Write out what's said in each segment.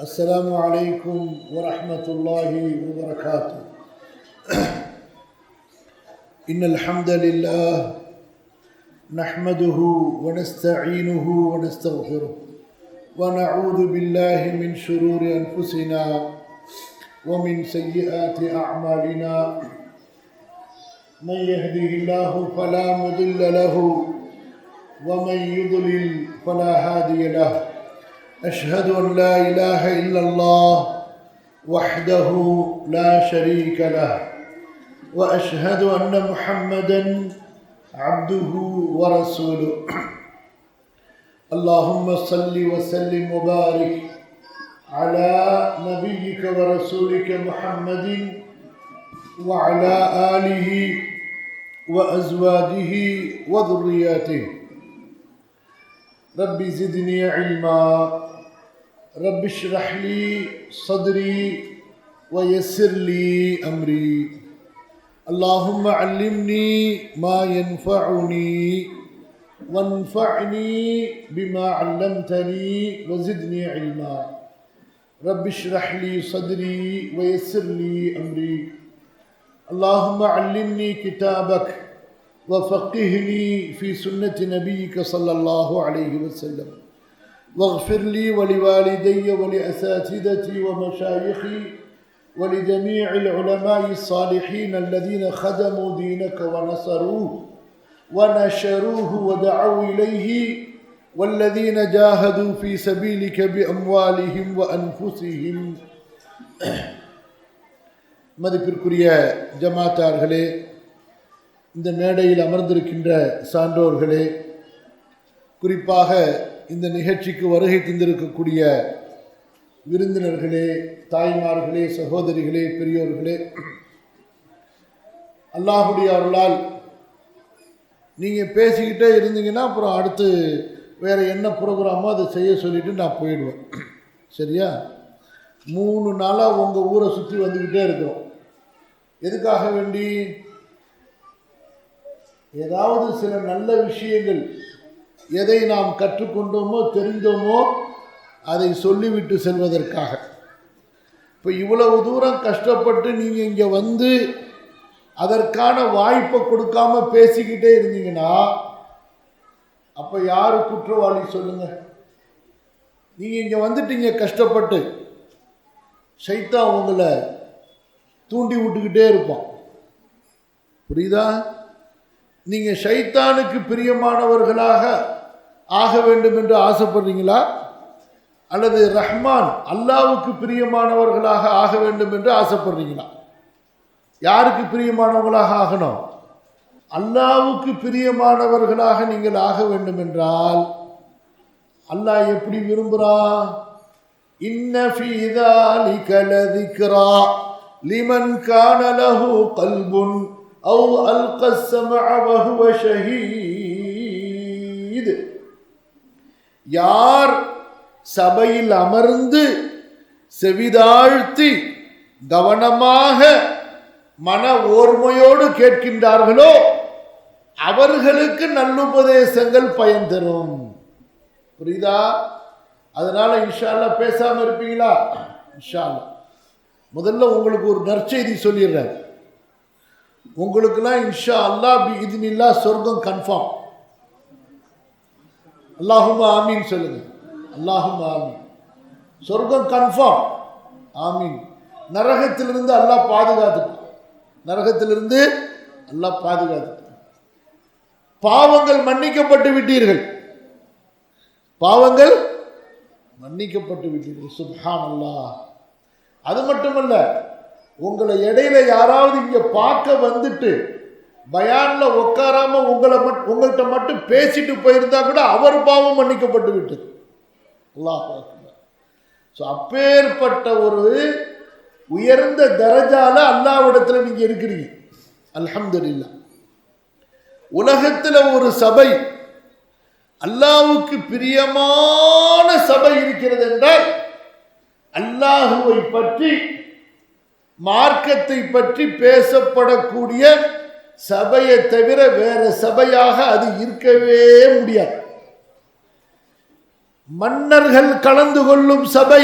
السلام عليكم ورحمة الله وبركاته. إن الحمد لله نحمده ونستعينه ونستغفره ونعوذ بالله من شرور أنفسنا ومن سيئات أعمالنا. من يهده الله فلا مضل له ومن يضلل فلا هادي له. أشهد أن لا إله إلا الله وحده لا شريك له وأشهد أن محمدا عبده ورسوله. اللهم صل وسلم وبارك على نبيك ورسولك محمد وعلى آله وأزواجه وذرياته. رب زدني علما رب اشرح لي صدري ويسر لي أمري. اللهم علمني ما ينفعني وانفعني بما علمتني وزدني علما. رب اشرح لي صدري ويسر لي أمري. اللهم علمني كتابك وفقهني في سنة نبيك صلى الله عليه وسلم. واغفر لي ولوالدي ولأساتذتي ومشايخي ولجميع العلماء الصالحين الذين خدموا دينك ونصروه ونشروه ودعوا إليه والذين جاهدوا في سبيلك بأموالهم وأنفسهم. மதிப்பிற்குரிய ஜமாத்தார்களே, இந்த மேடையில் அமர்ந்திருக்கின்ற சான்றோர்களே, குறிப்பாக இந்த நிகழ்ச்சிக்கு வருகை தந்திருக்கக்கூடிய விருந்தினர்களே, தாய்மார்களே, சகோதரிகளே, பெரியோர்களே, அல்லாஹுடைய அருளால் நீங்கள் பேசிக்கிட்டே இருந்தீங்கன்னா அப்புறம் அடுத்து வேறு என்ன ப்ரோக்ராமோ அதை செய்ய சொல்லிவிட்டு நான் போயிடுவேன். சரியா? 3 நாளாக உங்கள் ஊரை சுற்றி வந்துக்கிட்டே இருக்கிறோம். எதுக்காக வேண்டி? ஏதாவது சில நல்ல விஷயங்கள் எதை நாம் கற்றுக்கொண்டோமோ தெரிந்தோமோ அதை சொல்லிவிட்டு செல்வதற்காக. இப்போ இவ்வளவு தூரம் கஷ்டப்பட்டு நீங்கள் இங்கே வந்து அதற்கான வாய்ப்பை கொடுக்காம பேசிக்கிட்டே இருந்தீங்கன்னா அப்போ யார் குற்றவாளி சொல்லுங்க? நீங்கள் இங்கே வந்துட்டீங்க கஷ்டப்பட்டு, ஷைத்தான் உங்களை தூண்டி விட்டுக்கிட்டே இருப்பான். புரியுதா? நீங்கள் ஷைத்தானுக்கு பிரியமானவர்களாக ஆக வேண்டும் என்று ஆசைப்படுறீங்களா, அல்லது ரஹ்மான் அல்லாவுக்கு பிரியமானவர்களாக ஆக வேண்டும் என்று ஆசைப்படுறீங்களா? யாருக்கு பிரியமானவர்களாக ஆகணும்? அல்லாவுக்கு பிரியமானவர்களாக நீங்கள் ஆக வேண்டும் என்றால் அல்லாஹ் எப்படி விரும்புகிறான்? இன்ன ஃபீ ذلك لذكرى لمن كان له قلب أو ألقى السمع وهو شهيد. யார் சபையில் அமர்ந்து செவிதாழ்த்தி கவனமாக மன ஓர்மையோடு கேட்கின்றார்களோ அவர்களுக்கு நல்லுபதேசங்கள் பயன் தரும். புரியுதா? அதனால இன்ஷா அல்லாஹ் பேசாம இருப்பீங்களா? இன்ஷா அல்லாஹ். முதல்ல உங்களுக்கு ஒரு நற்செய்தி சொல்லிடுறேன். உங்களுக்குலாம் இன்ஷா அல்லாஹ் பிஇذنில்லா சொர்க்கம் கன்ஃபார்ம். அல்லாஹும்ம ஆமீன் சொல்லுங்க. அல்லாஹும்ம ஆமீன். சொர்க்கம் கன்ஃபார்ம். ஆமீன். நரகத்திலிருந்து அல்லாஹ் பாதுகாத்துப்பான். நரகத்திலிருந்து அல்லாஹ் பாதுகாத்துப்பான். பாவங்கள் மன்னிக்கப்பட்டு விட்டீர்கள். பாவங்கள் மன்னிக்கப்பட்டு விட்டீர்கள். சுப்ஹானல்லாஹ். அது மட்டுமல்ல, உங்களை இடையில யாராவது இங்க பார்க்க வந்துட்டு பயான்ல உட்காராம உங்கள்கிட்ட மட்டும் பேசிட்டு போயிருந்தா கூட அவர் பாவம் மன்னிக்கப்பட்டு விட்டது. அல்லாஹ் அக்பர். ஸோ அப்பேற்பட்ட ஒரு உயர்ந்த தரஜால அல்லாஹ்விடத்துல நீங்க இருக்கிறீங்க. அல்ஹம்துலில்லாஹ். உலகத்துல ஒரு சபை, அல்லாஹ்வுக்கு பிரியமான சபை இருக்கிறது என்றால் அல்லாஹுவை பற்றி, மார்க்கத்தை பற்றி பேசப்படக்கூடிய சபையை தவிர வேற சபையாக அது இருக்கவே முடியாது. மன்னர்கள் கலந்து கொள்ளும் சபை,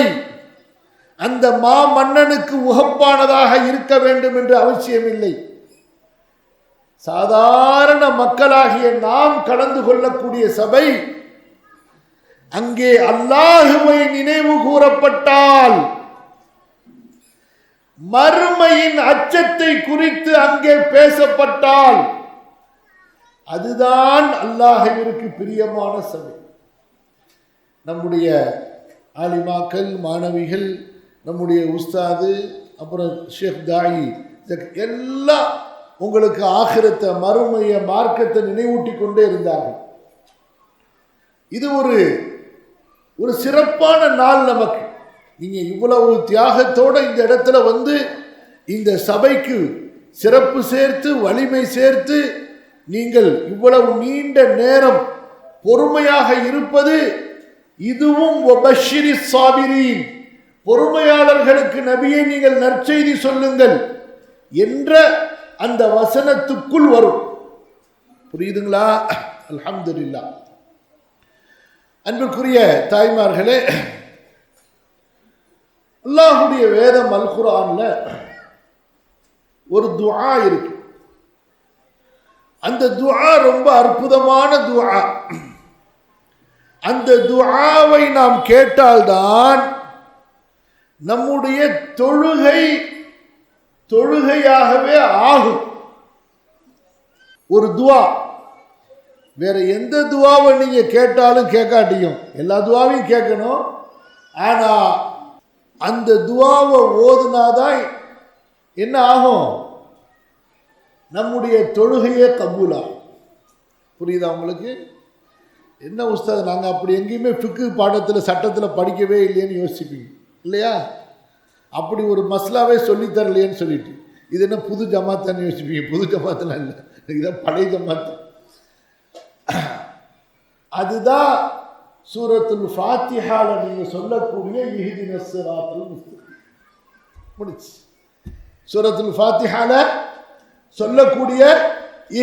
அந்த மா மன்னனுக்கு உகப்பானதாக இருக்க வேண்டும் என்று அவசியமில்லை. சாதாரண மக்களாகிய நாம் கலந்து கொள்ளக்கூடிய சபை, அங்கே அல்லாஹுவை நினைவு கூறப்பட்டால், மறுமையின் அச்சத்தை குறித்து அங்கே பேசப்பட்டால், அதுதான் அல்லாஹ்விற்கு பிரியமான சபை. நம்முடைய ஆலிமாக்கள், மாணவிகள், நம்முடைய உஸ்தாது, அப்புறம் ஷேக் தாயி எல்லாம் உங்களுக்கு ஆகிரத்தை, மறுமைய, மார்க்கத்தை நினைவூட்டி கொண்டே இருந்தார்கள். இது ஒரு சிறப்பான நாள் நமக்கு. நீங்க இவ்வளவு தியாகத்தோட இந்த இடத்துல வந்து இந்த சபைக்கு சிறப்பு சேர்த்து, வலிமை சேர்த்து, நீங்கள் இவ்வளவு நீண்ட நேரம் பொறுமையாக இருப்பது, இதுவும் வபஷிரி சாபிரீன், பொறுமையாளர்களுக்கு நபியை நீங்கள் நற்செய்தி சொல்லுங்கள் என்ற அந்த வசனத்துக்குள் வரும். புரியுதுங்களா? அல்ஹம்துலில்லாஹ். அன்புக்குரிய தாய்மார்களே, அல்லாஹ்வுடைய வேதம் அல் குர்ஆன்ல ஒரு துஆ இருக்கு. அந்த துஆ ரொம்ப அற்புதமான துஆ. அந்த துஆவை நாம் கேட்டால்தான் நம்முடைய தொழுகையாகவே ஆகும். ஒரு துஆ, வேற எந்த துஆவை நீங்க கேட்டாலும் கேட்காட்டியும், எல்லா துஆவையும் கேட்கணும். ஆனா அந்த துஆவை ஓதுனாதான் என்ன ஆகும்? நம்முடைய தொழுகையே கபூலாகும். புரியுதா உங்களுக்கு? என்ன உஸ்தாத், நாங்கள் அப்படி எங்கேயுமே ஃபிக்கு பாடத்தில், சட்டத்தில் படிக்கவே இல்லையேன்னு யோசிப்பீங்க இல்லையா? அப்படி ஒரு மஸ்லாவே சொல்லித்தரலையேன்னு சொல்லிட்டு, இது என்ன புது ஜமாத்தான்னு யோசிப்பீங்க. புது ஜமாத்தெல்லாம் இல்லை, இதுதான் பழைய ஜமாத்து. அதுதான் சூரத்துல் ஃபாத்திஹால நீங்க சொல்லக்கூடிய இஹ்தினஸ் ஸிராத்தல் முஸ்தகீம் முடிச்சு. சூரத்துல் ஃபாத்திஹால சொல்லக்கூடிய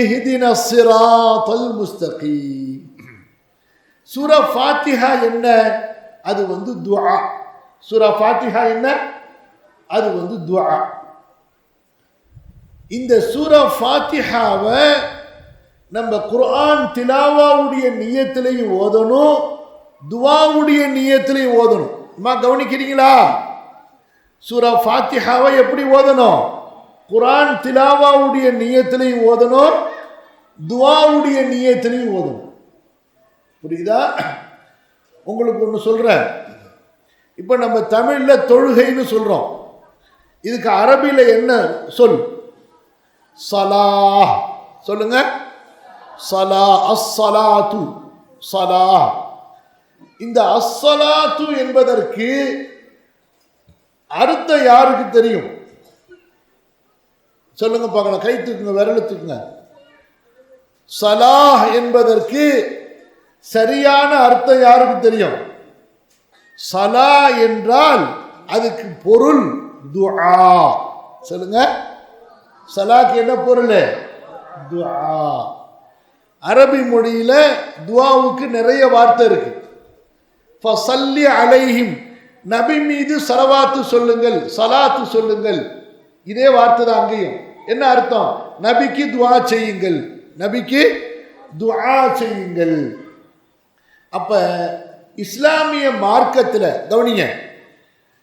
இஹ்தினஸ் ஸிராத்தல் முஸ்தகீம். சூரா ஃபாத்திஹா என்ன? அது துஆ. சூரா ஃபாத்திஹா என்ன? அது துஆ. இந்த சூரா ஃபாத்திஹாவை நம்ம குர்ஆன் திலாவாவுடைய நியத்திலையும் ஓதணும், துஆவுடைய நியத்திலையும் ஓதணும். கவனிக்கிறீங்களா? சூரா ஃபாத்திஹாவை எப்படி ஓதணும்? குர்ஆன் திலாவாவுடைய நியத்திலையும் ஓதணும், துஆவுடைய நியத்திலையும் ஓதணும். புரியுதா? உங்களுக்கு ஒன்று சொல்றேன். இப்போ நம்ம தமிழ்ல தொழுகைன்னு சொல்றோம். இதுக்கு அரபில என்ன சொல்? ஸலாஹ். சொல்லுங்க. ஸலா, அஸ்ஸலாத்து, ஸலாஹ். இந்த அஸ்ஸலாத்து என்பதற்கு அர்த்தம் யாருக்கு தெரியும்? சொல்லுங்க பார்க்கலாம். கை தூக்குங்க, விரல் தூக்குங்க. ஸலாஹ் என்பதற்கு சரியான அர்த்தம் யாருக்கு தெரியும்? ஸலா என்றால் அதுக்கு பொருள் துஆ. சொல்லுங்க. ஸலாக்கு என்ன பொருள்? துஆ. அரபி மொழியில துஆவுக்கு நிறைய வார்த்தை இருக்கு. ஃபஸல்லி அலைஹிம், நபி மீது ஸலவாத்து சொல்லுங்கள், ஸலாத்து சொல்லுங்கள். இதே வார்த்தை தான் அங்கேயும். என்ன அர்த்தம்? நபிக்கு துஆ செய்யுங்கள், நபிக்கு துஆ செய்யுங்கள். அப்ப இஸ்லாமிய மார்க்கத்தில் கவனிங்க,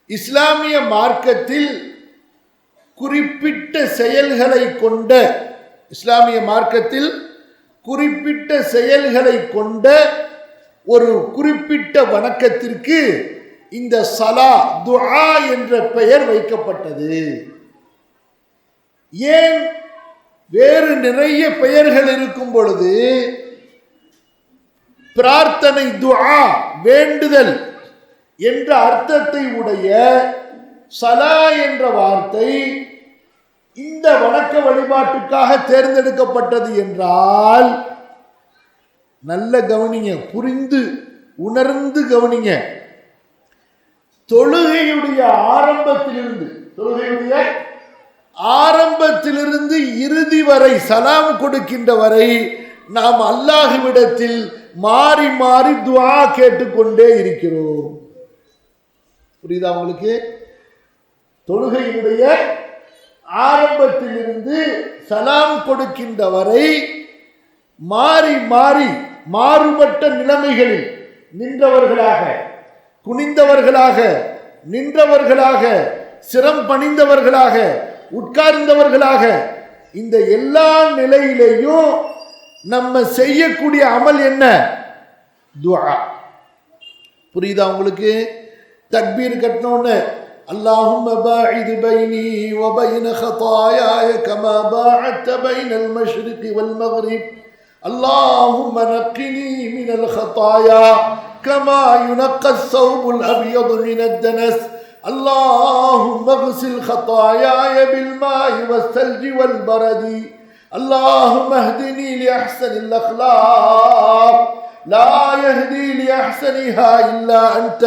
இஸ்லாமிய மார்க்கத்தில் குறிப்பிட்ட செயல்களை கொண்ட, இஸ்லாமிய மார்க்கத்தில் குறிப்பிட்ட செயல்களை கொண்ட ஒரு குறிப்பிட்ட வணக்கத்திற்கு இந்த ஸலா, துஆ என்ற பெயர் வைக்கப்பட்டது. ஏன் வேறு நிறைய பெயர்கள் இருக்கும் பொழுது பிரார்த்தனை, துஆ, வேண்டுதல் என்ற அர்த்தத்தை உடைய ஸலா என்ற வார்த்தை இந்த வணக்க வழிபாட்டுக்காக தேர்ந்தெடுக்கப்பட்டது என்றால், நல்ல கவனிங்க, புரிந்து உணர்ந்து கவனிங்க. தொழுகையுடைய ஆரம்பத்திலிருந்து இறுதி வரை, சலாம் கொடுக்கின்ற வரை நாம் அல்லாஹ்விடத்தில் மாறி மாறி துஆ கேட்டுக்கொண்டே இருக்கிறோம். புரியுதா உங்களுக்கு? தொழுகையினுடைய ஆரம்பத்திலிருந்து சலாம் கொடுக்கின்ற வரை மாறி மாறி மாறுபட்ட நிலைமைகளில் நின்றவர்களாக, குனிந்தவர்களாக, நின்றவர்களாக, சிரம் பணிந்தவர்களாக, உட்கார்ந்தவர்களாக, இந்த எல்லா நிலையிலையும் நம்ம செய்யக்கூடிய அமல் என்ன? துஆ. புரியுதா உங்களுக்கு? தக்பீர் கட்டணும்னு اللهم باعد بيني وبين خطاياي كما باعدت بين المشرق والمغرب اللهم نقني من الخطايا كما ينقى الثوب الأبيض من الدنس اللهم اغسل خطاياي بالماء والثلج والبرد اللهم اهدني لأحسن الأخلاق لا يهدي لأحسنها إلا أنت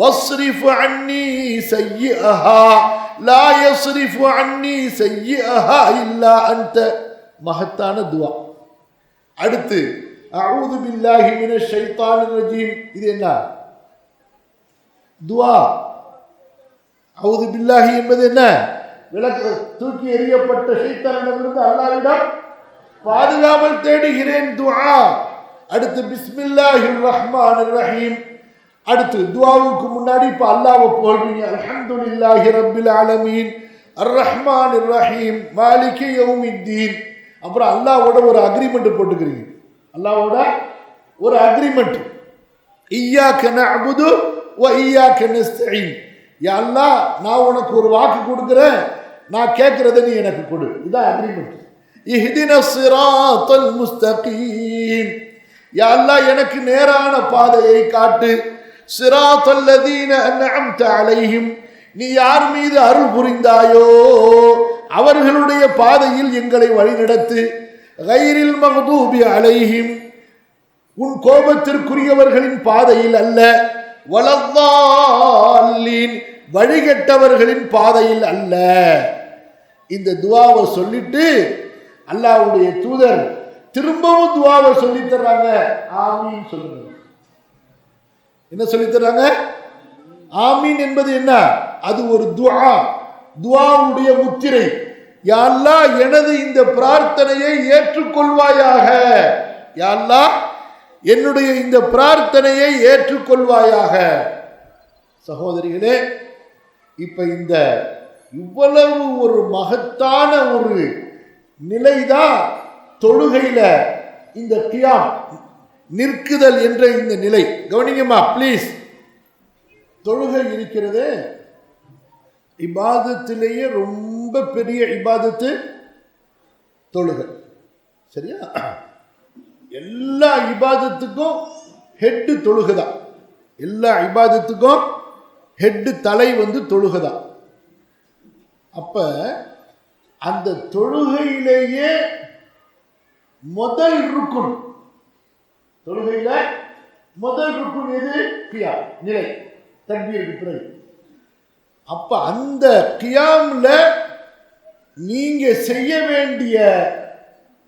واصرف عني سيئها لا يصرف عني سيئها إلا أنت. மகத்தான துஆ. அடுத்து அஊது பில்லாஹி மினஷ் ஷைத்தானிர் ரஜீம். இது என்ன? துஆ. அஊது பில்லாஹி என்பது என்ன? விளக்கு தூக்கி எறியப்பட்ட ஷைத்தானிடமிருந்து அல்லாஹ்விடம் பாதுகாவல் தேடுகிறேன், துஆ. அடுத்து பிஸ்மில்லாஹிர் ரஹ்மானிர் ரஹீம். அடுத்து துஆவுக்கு முன்னாடி இப்ப அல்லாஹ்வை புகழ்வீங்க. அல்ஹம்துலில்லாஹி ரப்பில் ஆலமீன் அர் ரஹ்மானிர் ரஹீம் மாலிகி யௌமித்தீன். அப்புறம் அல்லாஹ்வோட ஒரு அக்ரிமெண்ட் போட்டுக்கிறீங்க. அல்லாஹ்வோட ஒரு அக்ரிமெண்ட். இய்யாக நஅபுது வ இய்யாக நஸ்தஈன். யா அல்லாஹ், நான் உனக்கு ஒரு வாக்கு கொடுக்கிறேன், நான் கேட்கறத நீ எனக்கு கொடு. இதான் அக்ரிமெண்ட். இஹ்தினஸ் ஸிராத்தல் முஸ்தகீம். யா அல்லாஹ், எனக்கு நேரான பாதையை காட்டு. ஸிராத்தல் லதீன அன்அம்த அலைஹிம். நீ யார் மீது அருள் புரிந்தாயோ அவர்களுடைய பாதையில் எங்களை வழிநடத்து. கைரில் மக்தூபி அலைஹிம். உன் கோபத்திற்குரியவர்களின் பாதையில் அல்ல. வலத்தால்லீன். வழிகட்டவர்களின் பாதையில் அல்ல. இந்த துஆவை சொல்லிட்டு அல்லாஹ்வுடைய தூதர் திரும்பவும் துஆவை சொல்லி தர்றாங்க. ஆமீன் சொல்லுங்க. என்ன சொல்லி தர்றாங்க? ஆமீன் என்பது என்ன? அது ஒரு துஆ, துஆவுடைய முத்திரை. யா அல்லாஹ், எனது இந்த பிரார்த்தனையை ஏற்றுக்கொள்வாயாக. யா அல்லாஹ், என்னுடைய இந்த பிரார்த்தனையை ஏற்றுக்கொள்வாயாக. சகோதரிகளே, இப்ப இந்த இவ்வளவு ஒரு மகத்தான ஒரு நிலைதான் தொழுகையில இந்த கியாம், நிற்குதல் என்ற இந்த நிலை. கவனிங்கம்மா ப்ளீஸ். தொழுகை இருக்கிறது இபாதத்திலேயே ரொம்ப பெரிய இபாதத்து தொழுகை. சரியா? எல்லா இபாதத்துக்கும் ஹெட்டு தொழுகைதான். எல்லா இபாதத்துக்கும் ஹெட்டு தலை தொழுகைதான். அப்ப அந்த தொழுகையிலேயே முதல் ருக்குன், தொழுகையில முதல் ருக்குன் எது? கியாம் நிலை, தக்பீருக்கு பிறகு. அப்ப அந்த கியாம்ல நீங்க செய்ய வேண்டிய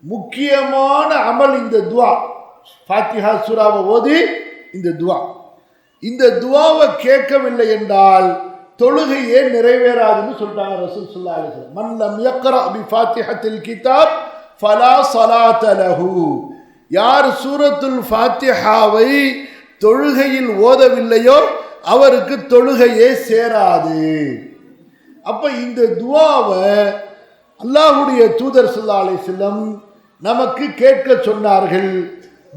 முக்கியமான அமல் இந்த துஆ. ஃபாத்திஹா சூராவை ஓதி இந்த துஆ. இந்த துஆவை கேட்கவில்லை என்றால் தொழுகையே நிறைவேறாதுன்னு சொல்லிட்டாங்க ரசூல் ஸல்லல்லாஹு அலைஹி வஸல்லம். மன் லம் யக்ரா பி ஃபாத்திஹத்தில் கிதாப் ஃபலா ஸலாத லஹு. யார் சூரத்துல் ஃபாத்திஹாவை தொழுகையில் ஓதவில்லையோ அவருக்கு தொழுகையே சேராது. அப்ப இந்த துஆவை அல்லாஹ்வுடைய தூதர் ஸல்லல்லாஹு அலைஹி வஸல்லம் நமக்கு கேட்க சொன்னார்கள்.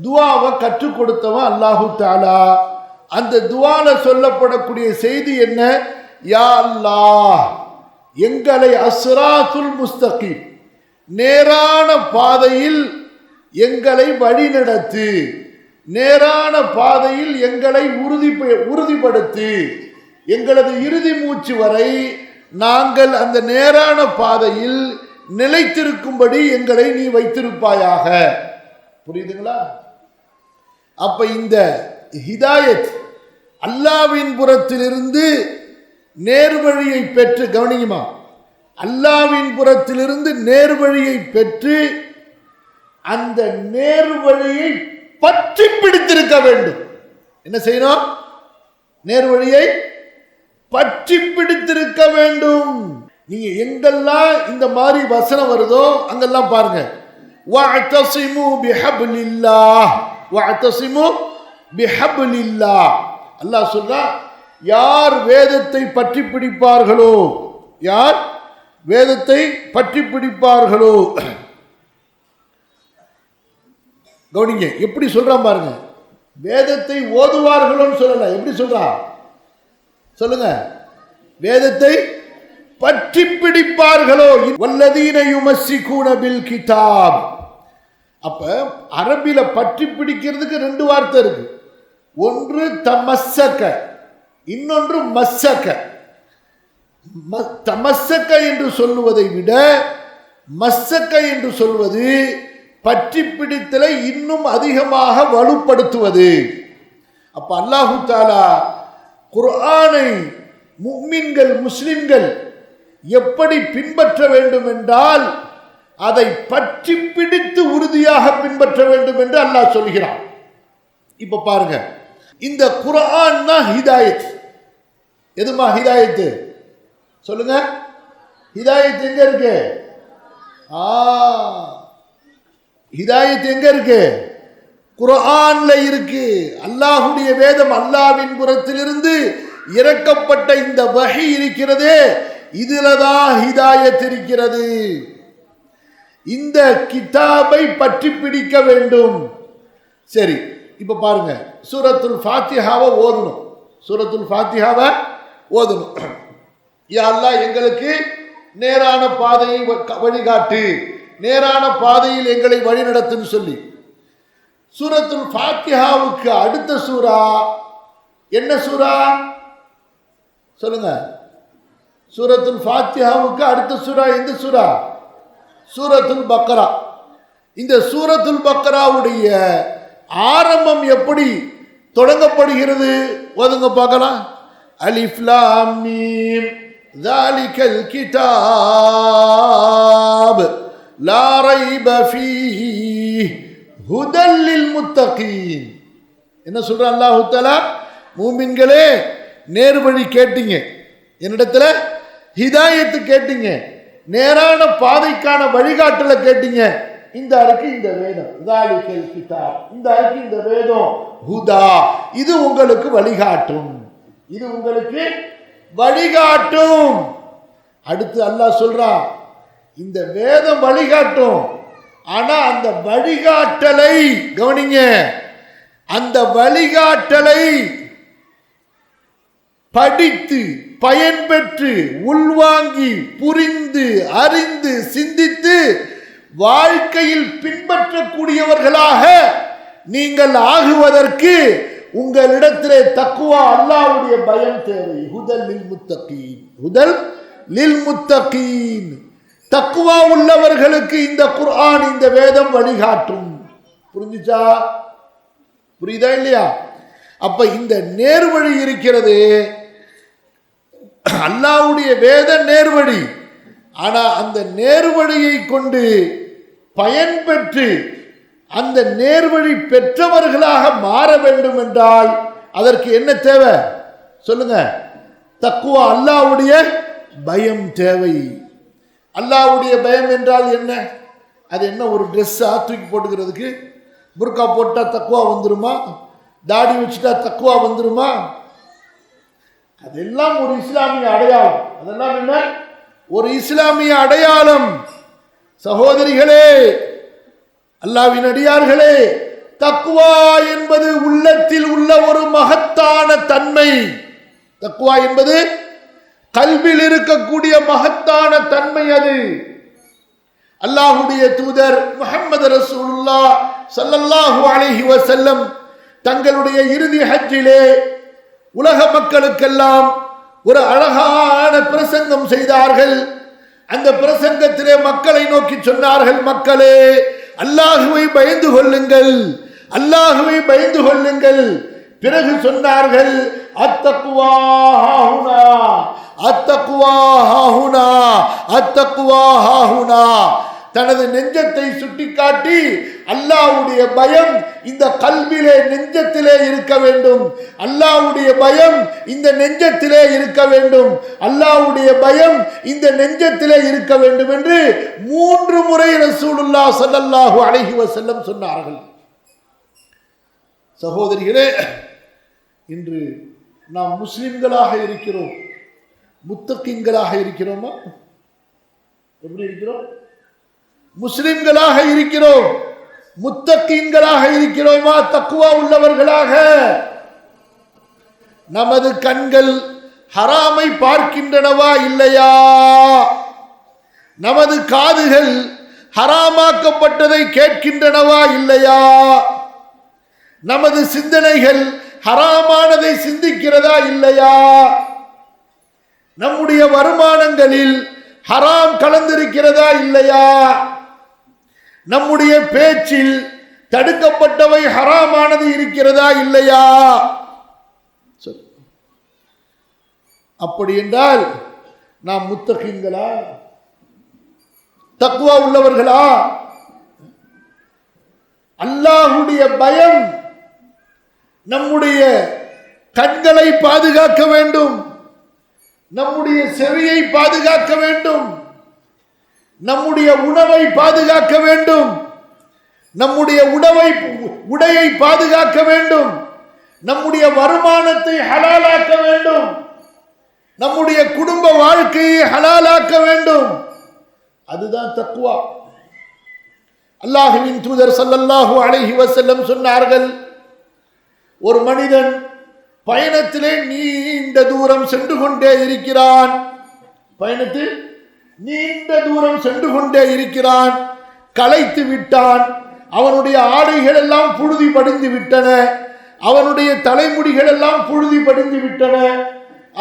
துஆவை கற்றுக் கொடுத்தவன் அல்லாஹு தஆலா. அந்த துஆல சொல்லப்படக்கூடிய செய்தி என்ன? யா அல்லாஹ், எங்களை அஸ்ராத்துல் முஸ்தகீம், நேரான பாதையில் எங்களை வழிநடத்து, நேரான பாதையில் எங்களை உறுதிப்படுத்து. எங்களது இறுதி மூச்சு வரை நாங்கள் அந்த நேரான பாதையில் நிலைத்திருக்கும்படி எங்களை நீ வைத்திருப்பாயாக. புரியுதுங்களா? அப்ப இந்த ஹிதாயத் அல்லாஹ்வின் புறத்திலிருந்து நேர்வழியை பெற்று, கவனியுமா, அல்லாஹ்வின் புறத்திலிருந்து நேர்வழியை பெற்று அந்த நேர்வழியை பற்றி பிடித்திருக்க வேண்டும். என்ன செய்யணும்? நேர்வழியை பற்றி பிடித்திருக்க இருக்க வேண்டும். நீங்க எங்கெல்லாம் இந்த மாதிரி வசனம் வருதோ அங்கெல்லாம் பாருங்க, வஅதஸிமு பிஹப்லில்லாஹ், வஅதஸிமு பிஹப்லில்லாஹ். அல்லாஹ் சொல்றா, யார் வேதத்தை பற்றி பிடிப்பார்களோ, யார் வேதத்தை பற்றி பிடிப்பார்களோ. கவனிங்க எப்படி சொல்றான் பாருங்க, வேதத்தை ஓதுவார்களோன்னு சொல்லல, எப்படி சொல்றான் சொல்லுங்க, வேதத்தை பற்றி பிடிப்பார்களோ. வல்லதீன யுமஸ்ஸிகூன பில் கிதாப். அப்ப அரபில பற்றி பிடிக்கிறதுக்கு ரெண்டு வார்த்தை இருக்கு, ஒன்று தமஸ்ஸக, இன்னொன்று மஸ்ஸக. தமஸ்ஸக என்று சொல்லுவதை விட மஸ்ஸக என்று சொல்வது பற்றி பிடித்தலை இன்னும் அதிகமாக வலுப்படுத்துவது. அப்ப அல்லாஹு தஆலா குர்ஆனை முஃமின்கள் முஸ்லிம்கள் எப்படி பின்பற்ற வேண்டும் என்றால் அதை பற்றி பிடித்து உறுதியாக பின்பற்ற வேண்டும் என்று அல்லாஹ் சொல்கிறான். இப்ப பாருங்க, இந்த குர்ஆன் தான் ஹிதாயத். எதுமா ஹிதாயத்து சொல்லுங்க, ஹிதாயத் எங்க இருக்கு? ஹிதாயத் எங்க இருக்கு? குர்ஆன்ல இருக்கு. அல்லாஹ்வுடைய வேதம், அல்லாஹ்வின் புறத்திலிருந்து இறக்கப்பட்ட இந்த வஹி இருக்கிறதே, இதுலதான் ஹிதாயத் இருக்கிறது. இந்த கிதாபை பற்றி பிடிக்க வேண்டும். சரி, இப்ப பாருங்க, சூரத்துல் ஃபாத்திஹாவை ஓதணும், சூரத்துல் ஃபாத்திஹாவை ஓதணும். யா அல்லாஹ் எங்களுக்கு நேரான பாதையை வழிகாட்டு, நேரான பாதையில் எங்களை வழிநடத்துன்னு சொல்லி. சூரத்துல் ஃபாத்திஹாவுக்கு அடுத்த சூரா என்ன சூரா சொல்லுங்க? சூரத்துல் ஃபாத்திஹாவுக்கு அடுத்த சூரா எந்த சூரா? சூரத்துல் பக்ரா. இந்த சூரத்துல் பக்ராவுடைய ஆரம்பம் எப்படி தொடங்கப்படுகிறது ஓதுங்க பார்க்கலாம். அலிஃப் லாம் மீம் ذَلِكَல் கிதாப் லா ரைப ஃபீஹி ஹுதல் லில் முத்தகீன். என்ன சொல்றான் அல்லாஹ் தஆலா? மூமின்களே, நேர்வழி கேட்டீங்க, என்னிடத்துல ஹிதாயத்து கேட்டீங்க, நேரான பாதைக்கான வழிகாட்டலை கேட்டீங்க. இந்த அருக்கு இந்த வேதம், ذَلِكَல் கிதாப், இந்த அருக்கு இந்த வேதம், ஹுதா, இது உங்களுக்கு வழிகாட்டும், இது உங்களுக்கு வழிகாட்டும். அடுத்து அல்லாஹ் சொல்றான், இந்த வேதம் வழிகாட்டும், ஆனா அந்த வழிகாட்டலை கவனிங்க, அந்த வழிகாட்டலை படித்து பயன்பெற்று உள்வாங்கி புரிந்து அறிந்து சிந்தித்து வாழ்க்கையில் பின்பற்றக்கூடியவர்களாக நீங்கள் ஆகுவதற்கு உங்களிடத்திலே தக்குவா, அல்லாஹ்வுடைய பயம் தேவை. ஹுதல் லில் முத்தகீன், ஹுதல் லில் முத்தகீன். தக்குவா உள்ளவர்களுக்கு இந்த குர்ஆன், இந்த வேதம் வழிகாட்டும். புரிஞ்சுச்சா? புரியுதா இல்லையா? அப்ப இந்த நேர்வழி இருக்கிறது, அல்லாஹ்வுடைய வேத நேர்வழி. ஆனா அந்த நேர்வழியை கொண்டு பயன்பெற்று அந்த நேர்வழி பெற்றவர்களாக மாற வேண்டும் என்றால் அதற்கு என்ன தேவை சொல்லுங்க? தக்குவா, அல்லாஹ்வுடைய பயம் தேவை. அல்லாஹ்வுடைய பயம் என்றால் என்ன? அது என்ன, ஒரு ட்ரெஸ்ஸா தூக்கி போட்டுக்கிறதுக்கு? புர்கா போட்டா தக்குவா வந்துருமா? தாடி வச்சுட்டா தக்குவா வந்துருமா? அதெல்லாம் ஒரு இஸ்லாமிய அடையாளம். அதெல்லாம் என்ன? ஒரு இஸ்லாமிய அடையாளம். சகோதரிகளே, அல்லாஹ்வின் அடியார்களே, தக்வா என்பது உள்ளத்தில் உள்ள ஒரு மகத்தான தன்மை. தக்வா என்பது கல்வியில் இருக்கக்கூடிய மகத்தான தன்மை. அது அல்லாஹ்வுடைய தூதர் முஹம்மது ரசூலுல்லாஹ் ஸல்லல்லாஹு அலைஹி வஸல்லம் தங்களுடைய இறுதி ஹஜ்ஜிலே உலக மக்களுக்கெல்லாம் ஒரு அழகான பிரசங்கம் செய்தார்கள். அந்த பிரசங்கத்திலே மக்களை நோக்கி சொன்னார்கள், மக்களே, அல்லாஹுவை பயந்து கொள்ளுங்கள், அல்லாஹுவை பயந்து கொள்ளுங்கள். பிறகு சொன்னார்கள், அத்தக்வா ஹாஹுனா, அத்தக்வா ஹாஹுனா, அத்தக்வா ஹாஹுனா. தனது நெஞ்சத்தை சுட்டிக்காட்டி அல்லாஹ்வுடைய பயம் இந்த கல்விலே நெஞ்சத்திலே இருக்க வேண்டும், அல்லாஹ்வுடைய பயம் இந்த நெஞ்சத்திலே இருக்க வேண்டும், அல்லாஹ்வுடைய பயம் இந்த நெஞ்சத்திலே இருக்க வேண்டும் என்று 3 முறை ரசூலுல்லாஹ் ஸல்லல்லாஹு அலைஹி வஸல்லம் சொன்னார்கள். சகோதரிகளே, இன்று நாம் முஸ்லிம்களாக இருக்கிறோம், முத்தகீன்களாக இருக்கிறோமா? எப்படி இருக்கிறோம்? முஸ்லிம்களாக இருக்கிறோம், முத்தகீன்களாக இருக்கிறோமா? தக்வா உள்ளவர்களாக? நமது கண்கள் ஹராமை பார்க்கின்றனவா இல்லையா? நமது காதுகள் ஹராமாக்கப்பட்டதை கேட்கின்றனவா இல்லையா? நமது சிந்தனைகள் ஹராமானதை சிந்திக்கிறதா இல்லையா? நம்முடைய வருமானங்களில் ஹராம் கலந்திருக்கிறதா இல்லையா? நம்முடைய பேச்சில் தடுக்கப்பட்டவை ஹராமானது இருக்கிறதா இல்லையா? அப்படி என்றால் நாம் முத்தகீன்களா, தக்வா உள்ளவர்களா? அல்லாஹ்வுடைய பயம் நம்முடைய கண்களை பாதுகாக்க வேண்டும், நம்முடைய செவியை பாதுகாக்க வேண்டும், நம்முடைய உணவை பாதுகாக்க வேண்டும், நம்முடைய உடையை பாதுகாக்க வேண்டும், நம்முடைய வருமானத்தை ஹலாலாக்க வேண்டும், நம்முடைய குடும்ப வாழ்க்கையை ஹலாலாக்க வேண்டும். அதுதான் தக்வா. அல்லாஹ்வின் தூதர் ஸல்லல்லாஹு அலைஹி வஸல்லம் சொன்னார்கள், ஒரு மனிதன் பயணத்திலே நீண்ட தூரம் சென்று கொண்டே இருக்கிறான், பயணத்தில் நீண்ட தூரம் சென்று கொண்டே இருக்கிறான், களைத்து விட்டான், அவனுடைய ஆடைகள் எல்லாம் புழுதி படிந்து விட்டன, அவனுடைய தலைமுடிகள் எல்லாம் புழுதி படிந்து விட்டன.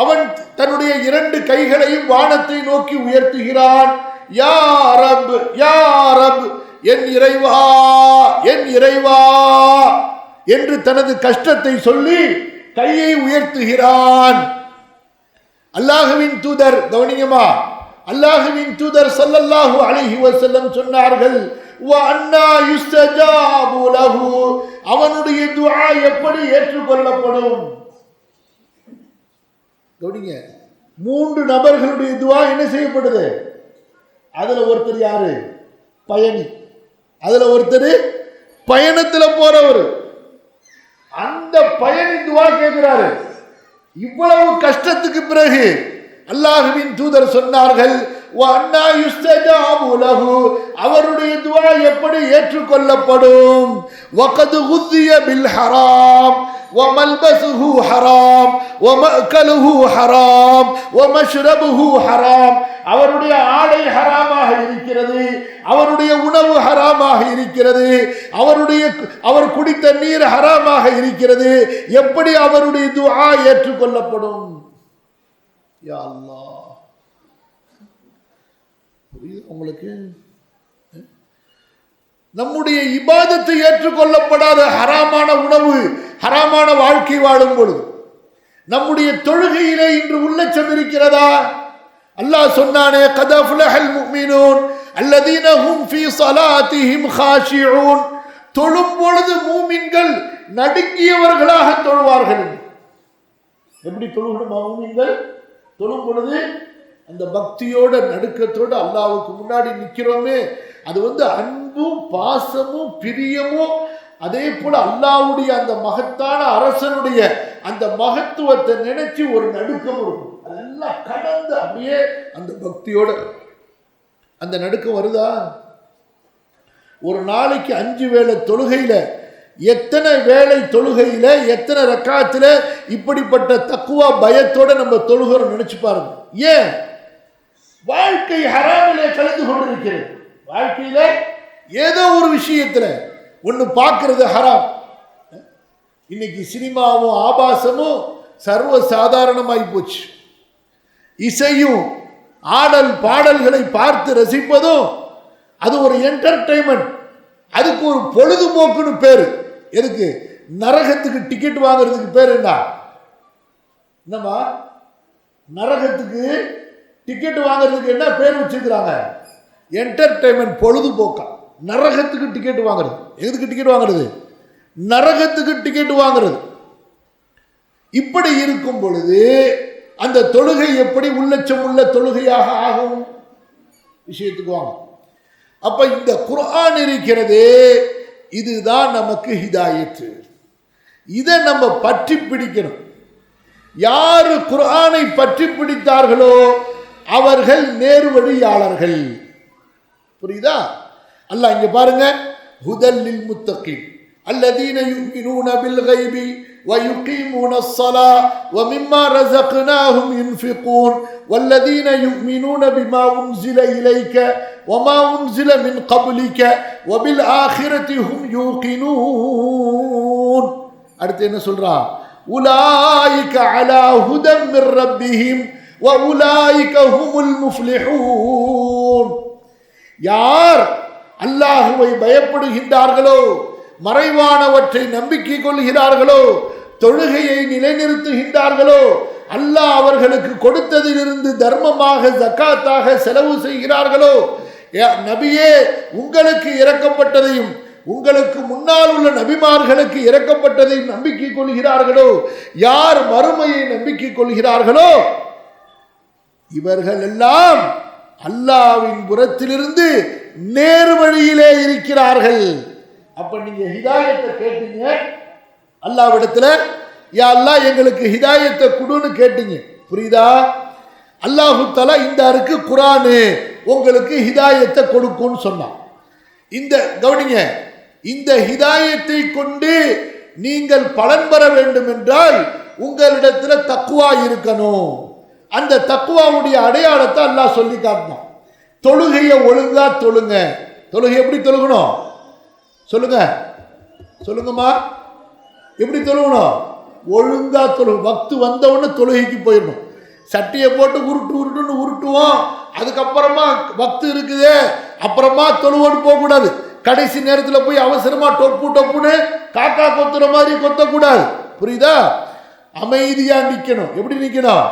அவன் தன்னுடைய 2 கைகளையும் வானத்தை நோக்கி உயர்த்துகிறான். யா ரப், யா ரப், என் இறைவா, என் இறைவா என்று தனது கஷ்டத்தை சொல்லி கையை உயர்த்துகிறான். அல்லாஹ்வின் தூதர், கவனியமா, அல்லாஹ்வின் தூதர் ஸல்லல்லாஹு அலைஹி வஸல்லம் சொன்னார்கள், வ அன்னா யுஸ்தஜாபு லஹு, அவனுடைய துஆ எப்படி ஏற்றுக்கொள்ளப்படும்? கவனிங்க, 3 நபர்களுடைய துஆ என்ன செய்யப்படுது? அதுல ஒருத்தர் யாரு? பயணி. அதுல ஒருத்தர் பயணத்தில் போறவர். அந்த பயணி துஆ கேட்கிறாரு. இவ்வளவு கஷ்டத்துக்கு பிறகு அல்லாஹ்வின் தூதர் சொன்னார்கள், வ அன்னா யுஸ்தஜாபு லஹு, அவருடைய துஆ எப்படி ஏற்றுக்கொள்ளப்படும்? வகத் குதிய பில் ஹராம் وملبسه حرام ومأكله حرام ومشربه حرام, அவருடைய ஆடை ஹராமாக இருக்கிறது, அவருடைய உணவு ஹராமாக இருக்கிறது, அவர் குடித்த நீர் ஹராமாக இருக்கிறது. எப்படி அவருடைய துஆ ஏற்றுக்கொள்ளப்படும்? யா அல்லாஹ், புரியுது உங்களுக்கு? நம்முடைய இபாதத்தை ஏற்றுக்கொள்ளப்படாத ஹராமான உணவு, ஹராமான வாழ்க்கை வாழும் பொழுது நம்முடைய தொழுகையிலே இன்று உள்ளச்சம் இருக்கிறதா? அல்லாஹ் சொன்னானே, கத் அஃப்லஹல் முஃமினூன் அல்லதீன ஹும் ஃபீ ஸலாத்திஹிம் காஷிஊன், தொழும் பொழுது மூமின்கள் நடுங்கியவர்களாக தொழுவார்கள். எப்படி தொழுகணும் மூமின்கள்? தொழும் பொழுது அந்த பக்தியோட நடுக்கத்தோடு அல்லாஹ்வுக்கு முன்னாடி நிற்கிறோமே, அது அன்பும் பாசமும் பிரியமும், அதே போல அல்லாஹ்வுடைய அந்த மகத்தான அரசனுடைய அந்த மகத்துவத்தை நினைச்சு ஒரு நடுக்கம் இருக்கும். அதெல்லாம் கடந்து அப்படியே அந்த பக்தியோட அந்த நடுக்கம் வருதா? ஒரு நாளைக்கு 5 வேளை தொழுகையில, எத்தனை வேளை தொழுகையில, எத்தனை ரக்காத்துல இப்படிப்பட்ட தக்குவா பயத்தோட நம்ம தொழுகிறோம் நினைச்சு பாருங்க. ஏன்? வாழ்க்கை ஹராமிலே கலந்து கொண்டிருக்கிறது. வாழ்க்கையில ஏதோ ஒரு விஷயத்துல ஒன்று பார்க்கறது ஹராம். இன்னைக்கு சினிமாவும் ஆபாசமும் சர்வ சாதாரணமாகி போச்சு. இசையும் ஆடல் பாடல்களை பார்த்து ரசிப்பதும் அது ஒரு என்டர்டைன்மெண்ட், அதுக்கு ஒரு பொழுதுபோக்குன்னு பேரு. எதுக்கு? நரகத்துக்கு டிக்கெட் வாங்குறதுக்கு பேர் என்னம்மா? நரகத்துக்கு டிக்கெட் வாங்குறதுக்கு என்ன பேர் வச்சிருக்கிறாங்க? என்டர்டைன்மெண்ட், பொழுதுபோக்கா. நரகத்துக்கு டிக்கெட் வாங்குறது. எதுக்கு டிக்கெட் வாங்குறது? நரகத்துக்கு டிக்கெட் வாங்குறது. இப்படி இருக்கும் பொழுது அந்த தொழுகை எப்படி உள்ளச்சம் உள்ள தொழுகையாக ஆகும்? விஷயத்துக்கு வாங்க. அப்ப இந்த குர்ஆன் இருக்கிறதே, இதுதான் நமக்கு ஹிதாயத்து. இதை நம்ம பற்றி பிடிக்கணும். யாரு குர்ஆனை பற்றி பிடித்தார்களோ அவர்கள் நேர்வழியாளர்கள். புரியுதா? அல்லாஹ் இங்க பாருங்க, ஹுதல் லில் முத்தகீன் அல்லதீன யுமினூன பில் கைபி ويقيمون الصلاة ومما رزقناهم ينفقون والذين يؤمنون بما أنزل إليك وما أنزل من قبلك وبالآخرة هم يوقنون. அடுத்து என்ன சொல்றா? أولئك على هدى من ربهم وأولئك هم المفلحون. யார் அல்லாஹ்வை பயப்படுகின்றார்களோ, மறைவானவற்றை நம்பிக்கை கொள்கிறார்களோ, தொழுகையை நிலைநிறுத்துகின்றார்களோ, அல்லாஹ் அவர்களுக்கு கொடுத்ததிலிருந்து தர்மமாக ஜக்காத்தாக செலவு செய்கிறார்களோ, நபியே உங்களுக்கு இறக்கப்பட்டதையும் உங்களுக்கு முன்னால் உள்ள நபிமார்களுக்கு இறக்கப்பட்டதையும் நம்பிக்கை கொள்கிறார்களோ, யார் மறுமையை நம்பிக்கை கொள்கிறார்களோ இவர்கள் எல்லாம் அல்லாஹ்வின் புறத்திலிருந்து நேர்வழியிலே இருக்கிறார்கள். அப்ப நீங்க ஹிதாயத்தை கேட்டீங்க அல்லாஹ்விடத்துல, யா அல்லாஹ் எங்களுக்கு ஹிதாயத்தை கொடுன்னு கேட்டீங்க. புரியுதா? அல்லாஹு தஆலா இந்த அருக்கு குர்ஆனு உங்களுக்கு ஹிதாயத்தை கொடுக்கும்னு சொன்னான். இந்த கவனிங்க, இந்த ஹிதாயத்தை கொண்டு நீங்கள் பலன் பெற வேண்டும் என்றால் உங்களிடத்துல தக்வா இருக்கணும். அந்த தக்வாவுடைய அடையாளத்தை அல்லாஹ் சொல்லி காட்டினான். தொழுகையை ஒழுங்கா தொழுங்க. தொழுகை எப்படி தொழுகணும் சொல்லுங்க, சொல்லுங்கம்மா. எப்படி தொழுகணும்? ஒழுங்கா தொழுகு. வக்து வந்தவுடனே தொழுகைக்கு போயிடணும். சட்டியை போட்டு உருட்டுன்னு உருட்டுவோம், அதுக்கப்புறமா வக்து இருக்குது அப்புறமா தொழுவோன்னு போகக்கூடாது. கடைசி நேரத்தில் போய் அவசரமா டொப்புன்னு காக்கா கொத்துற மாதிரி கொத்தக்கூடாது. புரியுதா? அமைதியா நிக்கணும். எப்படி நிக்கணும்?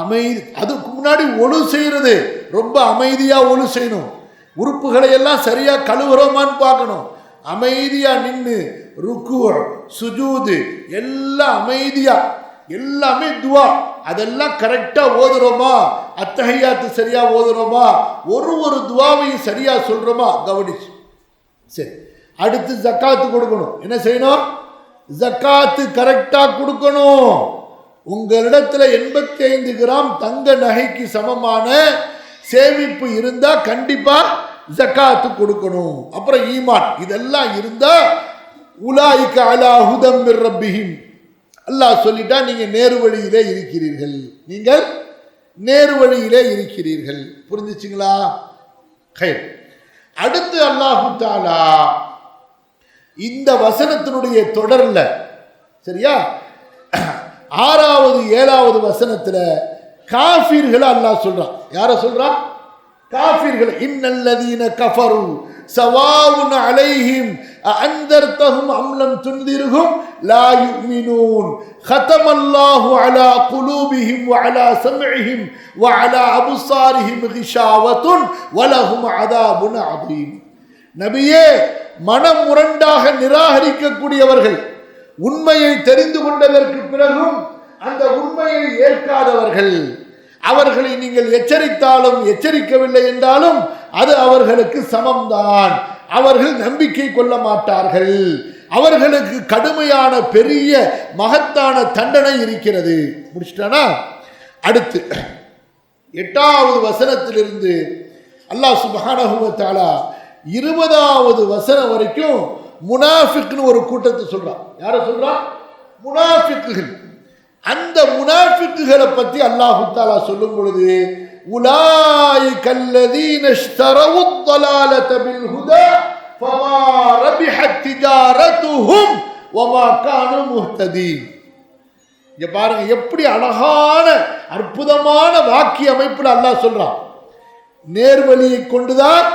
அமைதி. அதுக்கு முன்னாடி ஒழு செய்யறது ரொம்ப அமைதியா ஒழு செய்யணும். உறுப்புகளை எல்லாம் சரியா கழுவுறோமான்னு பார்க்கணும். அமைதியா நின்று ருக்கு சுஜூது எல்லாம் அமைதியா, எல்லாமே துவா அதெல்லாம் கரெக்டா ஓதுறோமா, அத்தஹியாத்து சரியா ஓதுறோமா, ஒரு துவாவையும் சரியா சொல்றோமா கவனிச்சு. சரி, அடுத்து ஜக்காத்து கொடுக்கணும். என்ன செய்யணும்? ஜக்காத்து கரெக்டா கொடுக்கணும். உங்களிடத்துல 85 கிராம் தங்க நகைக்கு சமமான சேமிப்பு இருந்தா கண்டிப்பா ஜக்காத்து கொடுக்கணும். அப்புறம் ஈமான் இதெல்லாம் இருந்தா உலாயிக அலா ஹுதம் மிர் ரப்பிஹிம், அல்லாஹ் சொல்லிட்டா நீங்க நேர்வழியிலே இருக்கிறீர்கள். நீங்கள் நேர்வழியிலே இருக்கிறீர்கள். புரிஞ்சுச்சுங்களா? ஹைர். அடுத்து அல்லாஹு தஆலா இந்த வசனத்தினுடைய தொடர்ல, சரியா, 6வது 7வது வசனத்துல காஃபிர்களை அல்லாஹ் சொல்றான். யார சொல்றான்? காஃபிர்கள். இன்னல்லதீன கஃபரு சவாவுன் அலைஹிம் அன்தர்தஹும் அம் லம் துன்திர்ஹும் லா யுமினூன் ختمல்லாஹு அலா குலூபிஹிம் வ அலா சம்இஹிம் வ அலா அப்சாரிஹிம் கிஷாவத்துன் வ லஹும் அதாபுன் அதீம். நபியே, மனம் முரண்டாக நிராகரிக்கக்கூடியவர்கள், உண்மையை தெரிந்து கொண்டதற்கு பிறகும் அந்த உண்மையை ஏற்காதவர்கள், அவர்களை நீங்கள் எச்சரித்தாலும் எச்சரிக்கவில்லை என்றாலும் அது அவர்களுக்கு சமம்தான். அவர்கள் நம்பிக்கை கொள்ள மாட்டார்கள். அவர்களுக்கு கடுமையான பெரிய மகத்தான தண்டனை இருக்கிறது. முடிச்சிட்டானா? அடுத்து 8வது வசனத்திலிருந்து அல்லாஹ் சுப்ஹானஹு வ தஆலா 20வது வசனம் வரைக்கும் முனாஃபிக்னு ஒரு கூட்டத்தை சொல்றான். யார சொல்றான்? முனாஃபிக்குகள். அந்த முனாஃபிக்குகளை பத்தி அல்லாஹ் தஆலா சொல்லும் பொழுது உலாயிகல்லதீன இஷ்தரவு ضلالة بالهدى فما ربحت تجارتهم وما كانوا مهتدين. இங்க பாருங்க, எப்படி அழகான அற்புதமான வாக்கிய அமைப்புல அல்லாஹ் சொல்றான். நேர்வழியை கொண்டுதான்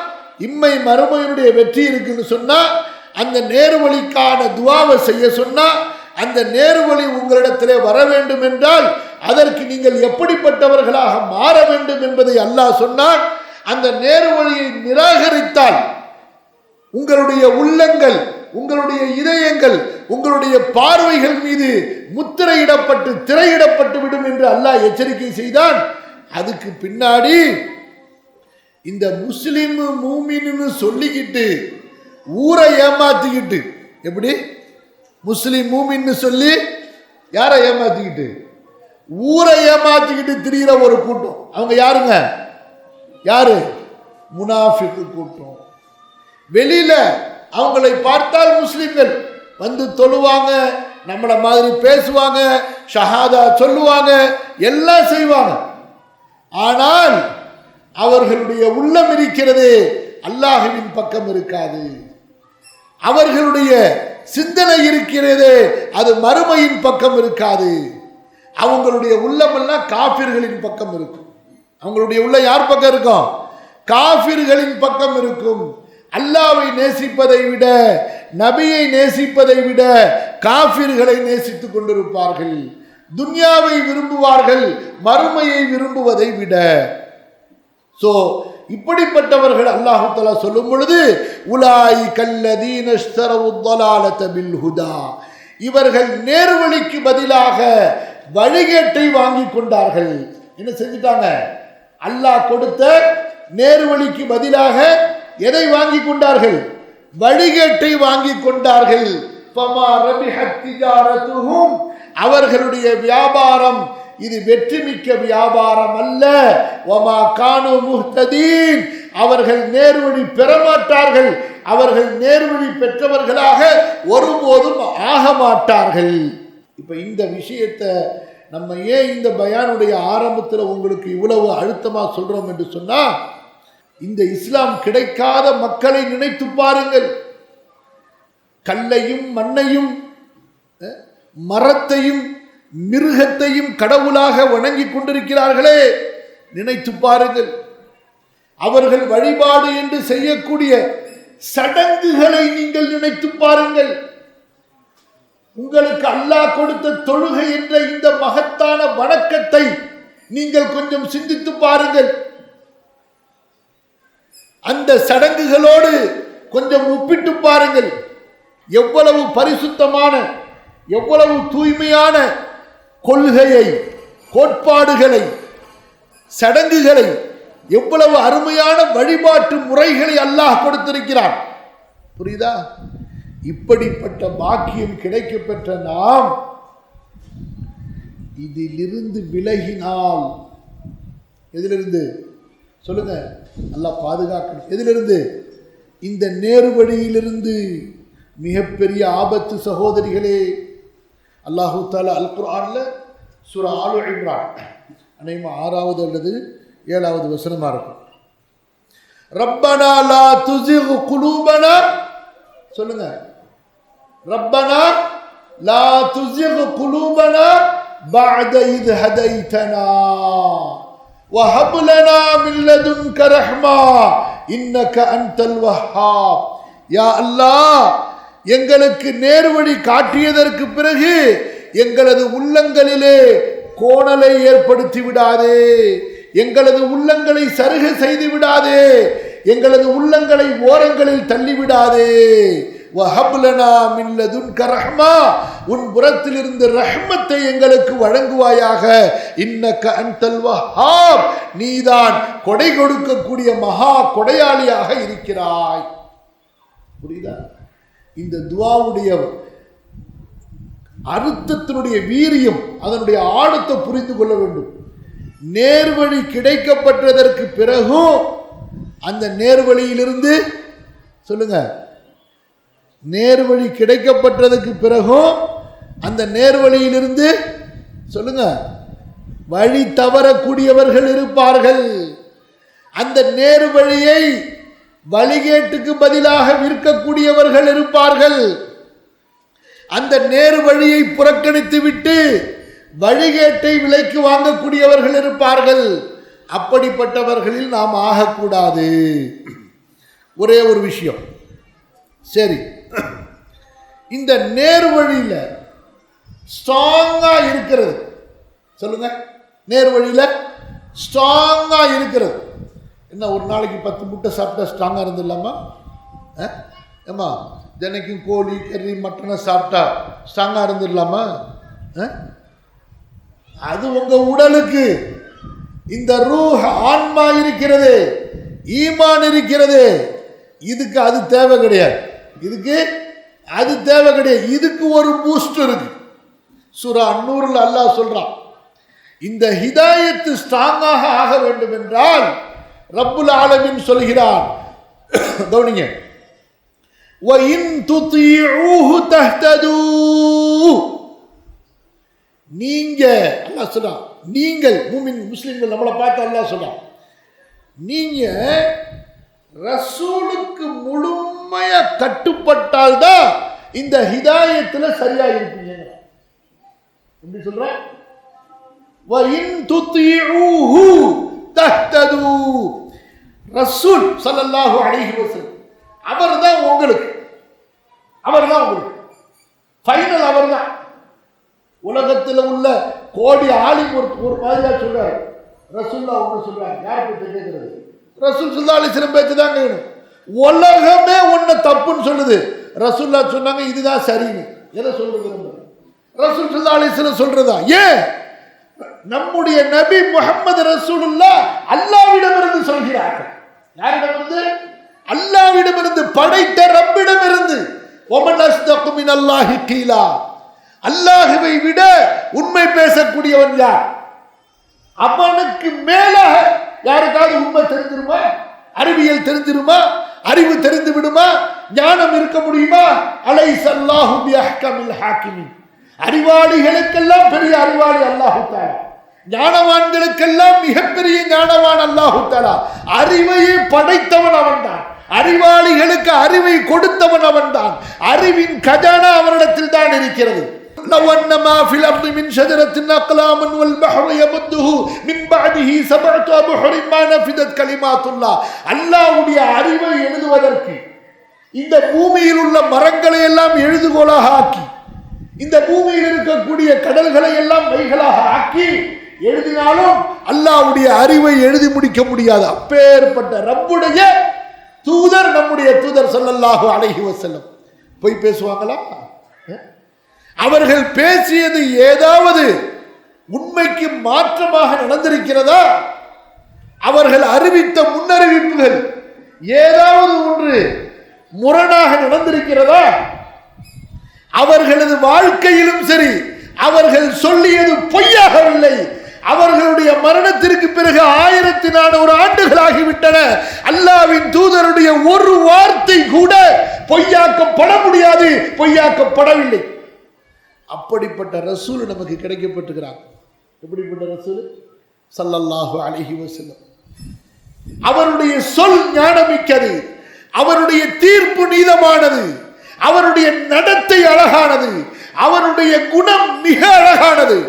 இம்மை மறுமையினுடைய வெற்றி இருக்குன்னு சொன்னா, அந்த நேர்வழிக்கான துவாவை செய்ய சொன்னா, அந்த நேர்வழி உங்களிடத்திலே வர வேண்டும் என்றால் அதற்கு நீங்கள் எப்படிப்பட்டவர்களாக மாற வேண்டும் என்பதை அல்லாஹ் சொன்னான். அந்த நேரு வழியை நிராகரித்தால் உங்களுடைய உள்ளங்கள், உங்களுடைய இதயங்கள், உங்களுடைய பார்வைகள் மீது முத்திரையிடப்பட்டு திரையிடப்பட்டு விடும் என்று அல்லாஹ் எச்சரிக்கை செய்தான். அதுக்கு பின்னாடி இந்த முஸ்லிம் மூமின்னு சொல்லிக்கிட்டு ஊரை ஏமாத்திக்கிட்டு, எப்படி முஸ்லிம் மூமின்னு சொல்லி யாரை ஏமாத்திக்கிட்டு, ஊரை ஏமாத்திக்கிட்டு திரிகிற ஒரு கூட்டம். அவங்க யாருங்க? யாரு? முனாஃபிக்கு கூட்டம். வெளியில அவங்களை பார்த்தால் முஸ்லிம்கள் வந்து தொழுவாங்க, நம்மள மாதிரி பேசுவாங்க, ஷஹாதா சொல்லுவாங்க, எல்லாம் செய்வாங்க. ஆனால் அவர்களுடைய உள்ளம் இருக்கிறது அல்லாஹ்வின் பக்கம் இருக்காது. அவர்களுடைய சிந்தனை இருக்கிறது அது மறுமையின் பக்கம் இருக்காது. அவங்களுடைய உள்ளம் எல்லாம் காஃபிர்களின் பக்கம் இருக்கும். அவங்களுடைய உள்ள யார் பக்கம் இருக்கும்? காஃபிர்களின் பக்கம் இருக்கும். அல்லாஹ்வை நேசிப்பதை விட, நபியை நேசிப்பதை விட காஃபிர்களை நேசித்துக் கொண்டிருப்பார்கள். துன்யாவை விரும்புவார்கள் மறுமையை விரும்புவதை விட. சோ இப்படிப்பட்டவர்கள் அல்லாஹ் தஆலா சொல்லும் பொழுது உலாயிகல்லதீன இஷ்தரவுத்-தலாலத பில் ஹுதா, இவர்கள் நேர்வழிக்கு பதிலாக வழிகேட்டை வாங்கி கொண்டார்கள். என்ன செஞ்சிட்டாங்க? அல்லாஹ் கொடுத்த நேர்வழிக்கு பதிலாக எதை வாங்கி கொண்டார்கள்? வழிகேட்டை வாங்கி கொண்டார்கள். ஃபமா ரபிஹத் திஜாரத்துஹும், அவர்களுடைய வியாபாரம் இது வெற்றி மிக்க வியாபாரம் அல்ல. வமா கானு முஹ்ததீன், அவர்கள் நேர்வழி பெறமாட்டார்கள், அவர்கள் நேர்வழி பெற்றவர்களாக ஒருபோதும் ஆக மாட்டார்கள். இப்ப இந்த விஷயத்தை நம்ம ஏன் இந்த பயானுடைய ஆரம்பத்தில் உங்களுக்கு இவ்வளவு அழுத்தமா சொல்றோம் என்று சொன்னா, இந்த இஸ்லாம் கிடைக்காத மக்களை நினைத்து பாருங்கள். கல்லையும் மண்ணையும் மரத்தையும் மிருகத்தையும் கடவுளாக வணங்கி கொண்டிருக்கிறார்களே, நினைத்து பாருங்கள். அவர்கள் வழிபாடு என்று செய்யக்கூடிய சடங்குகளை நீங்கள் நினைத்து பாருங்கள். உங்களுக்கு அல்லாஹ் கொடுத்த தொழுகை என்ற இந்த மகத்தான வணக்கத்தை நீங்கள் கொஞ்சம் சிந்தித்து பாருங்கள். அந்த சடங்குகளோடு கொஞ்சம் ஒப்பிட்டு பாருங்கள். எவ்வளவு பரிசுத்தமான, எவ்வளவு தூய்மையான கொள்கையை, கோட்பாடுகளை, சடங்குகளை, எவ்வளவு அருமையான வழிபாட்டு முறைகளை அல்லாஹ் கொடுத்திருக்கிறார். புரியுதா? இப்படிப்பட்ட பாக்கியம் கிடைக்க பெற்ற நாம் இதிலிருந்து விலகினால், எதிலிருந்து சொல்லுங்க? அல்லாஹ் பாதுகாக்கணும். எதிலிருந்து? இந்த நேர்வழியிலிருந்து. மிகப்பெரிய ஆபத்து சகோதரிகளே. அல்லாஹு தஆலா அல் குர்ஆன்ல சூரா ஆல் இம்ரான் அநேகமாக 6வது அல்லது 7வது வசனமா இருக்கும். ரப்பனா லா துஸிக் குலூபனா, சொல்லுங்க. ரப்பனா லா துஸிக் குலூபனா பஅத இத் ஹதைதனா வஹப் லனா மின் லதுன்க ரஹ்மா இன்னக அன்தல் வஹ்ஹாப். யா அல்லாஹ், எங்களுக்கு நேர்வழி காட்டியதற்கு பிறகு எங்களது உள்ளங்களிலே கோணலை ஏற்படுத்தி விடாதே, எங்களது உள்ளங்களை சருக செய்து விடாதே, எங்களது உள்ளங்களை ஓரங்களில் தள்ளிவிடாதே. வஹப் லனா மின் லதுன்க ரஹ்மா, உன் புறத்திலிருந்து ரஹ்மத்தை எங்களுக்கு வழங்குவாயாக. இன்னக அன்தல் வஹ்ஹாப், நீதான் கொடை கொடுக்கக்கூடிய மகா கொடையாளியாக இருக்கிறாய். புரியுதா? இந்த துஆவுடைய அர்த்தத்தினுடைய வீரியம், அதனுடைய ஆழத்தை புரிந்து கொள்ள வேண்டும். நேர்வழி கிடைக்கப்பட்டதற்கு பிறகும் அந்த நேர்வழியிலிருந்து, சொல்லுங்க, நேர்வழி கிடைக்கப்பட்டதற்கு பிறகும் அந்த நேர்வழியிலிருந்து, சொல்லுங்க, வழி தவறக்கூடியவர்கள் இருப்பார்கள். அந்த நேர்வழியை வழிகேட்டுக்கு பதிலாக விற்கக்கூடியவர்கள் இருப்பார்கள். அந்த நேர் வழியை புறக்கணித்து விட்டு வழிகேட்டை விலைக்கு வாங்கக்கூடியவர்கள் இருப்பார்கள். அப்படிப்பட்டவர்களில் நாம் ஆகக்கூடாது. ஒரே ஒரு விஷயம், சரி, இந்த நேர் வழியில ஸ்ட்ராங்கா இருக்கிறது, சொல்லுங்க, நேர் வழியில ஸ்ட்ராங்கா இருக்கிறது என்ன ஒரு நாளைக்கு 10 முட்டை சாப்பிட்டா ஸ்ட்ராங்காக இருந்துடலாமா? ஏம்மா தினைக்கும் கோழி கறி மட்டனை சாப்பிட்டா ஸ்ட்ராங்காக இருந்துடலாமா? அது உங்க உடலுக்கு. இந்த ரூஹ் ஆன்மா இருக்கிறது, ஈமான் இருக்கிறது, இதுக்கு அது தேவை கிடையாது. இதுக்கு அது தேவை கிடையாது. இதுக்கு ஒரு பூஸ்ட் இருக்கு. சூரா அன்னூர்ல அல்லாஹ் சொல்றான், இந்த ஹிதாயத்து ஸ்ட்ராங்காக ஆக வேண்டும் என்றால் ரப்புல் ஆலமீன் சொல்கிறான், கவனிங்க, وَإِن تُطِيعُوهُ تَهْتَدُوا. நீங்க அல்லாஹ் சொல்றான், நீங்கள் மூமின் முஸ்லிம்கள் நம்மளை பார்த்து அல்லாஹ் சொல்றான், நீங்க ரசூலுக்கு முழுமையா கட்டுப்பட்டால்தான் இந்த ஹிதாயத்துல சரியா இருப்பீங்க. எப்படி சொல்ற? وَإِن تُطِيعُوهُ تَهْتَدُوا. ரசூல் ஸல்லல்லாஹு அலைஹி வஸல்லம் அவர்தான் உங்களுக்கு, ஃபைனல் அவர்தான். உலகத்தில் உள்ள கோடி ஆலிம் ஒரு மாதிரியா சொல்றாரு, ரசூல்லா ஒன்று சொல்றாங்க. யார் பற்றி கேட்கிறது? ரசூல் ஸல்லல்லாஹு அலைஹி வஸல்லம் பேச்சு தான் கேட்கணும். உலகமே ஒன்று தப்புன்னு சொல்லுது, ரசூல்லா சொன்னாங்க இதுதான் சரின்னு. எதை சொல்றது? ரசூல் ஸல்லல்லாஹு அலைஹி வஸல்லம் சொல்றதா? ஏன்? நம்முடைய நபி முஹம்மது ரசூலுல்லாஹ் அல்லாஹ்விடமிருந்து சொல்கிறார்கள். யாரிடமிருந்து? அல்லாஹ்விடமிருந்து, படைத்த ரப்பிடமிருந்து. வமன் அஸ்தகு மினல்லாஹி கீலா. அல்லாஹ்வை விட உண்மை பேசக்கூடியவன் யார்? அவனுக்கு மேலாக யாருக்காவது உண்மை தெரிஞ்சிருமா? அறிவியல் தெரிஞ்சிருமா? அறிவு தெரிந்து விடுமா? ஞானம் இருக்க முடியுமா? அலைஸல்லாஹு பிஅஹ்கமில் ஹாக்கிமின். அறிவாளிகளுக்கெல்லாம் பெரிய அறிவாளி அல்லாஹு தஆலா, ஞானவான்களுக்கெல்லாம் மிகப்பெரிய ஞானவான் அல்லாஹு தஆலா. அறிவையை படைத்தவன் அவன்தான், அறிவாளிகளுக்கு அறிவை கொடுத்தவன் அவன்தான். அறிவின் கஜானா அவனிடத்தில் தான் இருக்கிறது. لو أن ما في الأرض من شجرة أقلام والبحر يمده من بعده سبعة أبحر ما نفدت كلمات الله. அல்லாஹ்வுடைய அறிவை எழுதுவதற்கு இந்த பூமியில் உள்ள மரங்களை எல்லாம் எழுதுகோலாக ஆக்கி, இந்த பூமியில் இருக்கக்கூடிய கடல்களை எல்லாம் மைகளாக ஆக்கி எழுதினாலும் அல்லாஹ்வுடைய அறிவை எழுதி முடிக்க முடியாது. அப்பேற்பட்ட ரப்புடைய தூதர் நம்முடைய தூதர் ஸல்லல்லாஹு அலைஹி வஸல்லம். போய் பேசுவாங்களா? அவர்கள் பேசியது ஏதாவது உண்மைக்கு மாற்றமாக நடந்திருக்கிறதா? அவர்கள் அறிவித்த முன்னறிவிப்புகள் ஏதாவது ஒன்று முரணாக நடந்திருக்கிறதா? அவர்களது வாழ்க்கையிலும் சரி, அவர்கள் சொல்லியது பொய்யாகவில்லை. அவர்களுடைய மரணத்திற்கு பிறகு 1400 ஆண்டுகள் ஆகிவிட்டன. அல்லாஹ்வின் தூதருடைய ஒரு வார்த்தை கூட பொய்யாக்கப்பட முடியாது, பொய்யாக்கப்படவில்லை. அப்படிப்பட்ட ரசூல் நமக்கு கிடைக்கப்பட்டிருக்கிறார். எப்படிப்பட்ட ரசூல்? ஸல்லல்லாஹு அலைஹி வஸல்லம். அவருடைய சொல் ஞானமிக்கது, அவருடைய தீர்ப்பு நீதமானது, அவருடைய நடத்தை அழகானது, அவருடைய குணம் மிக அழகானது.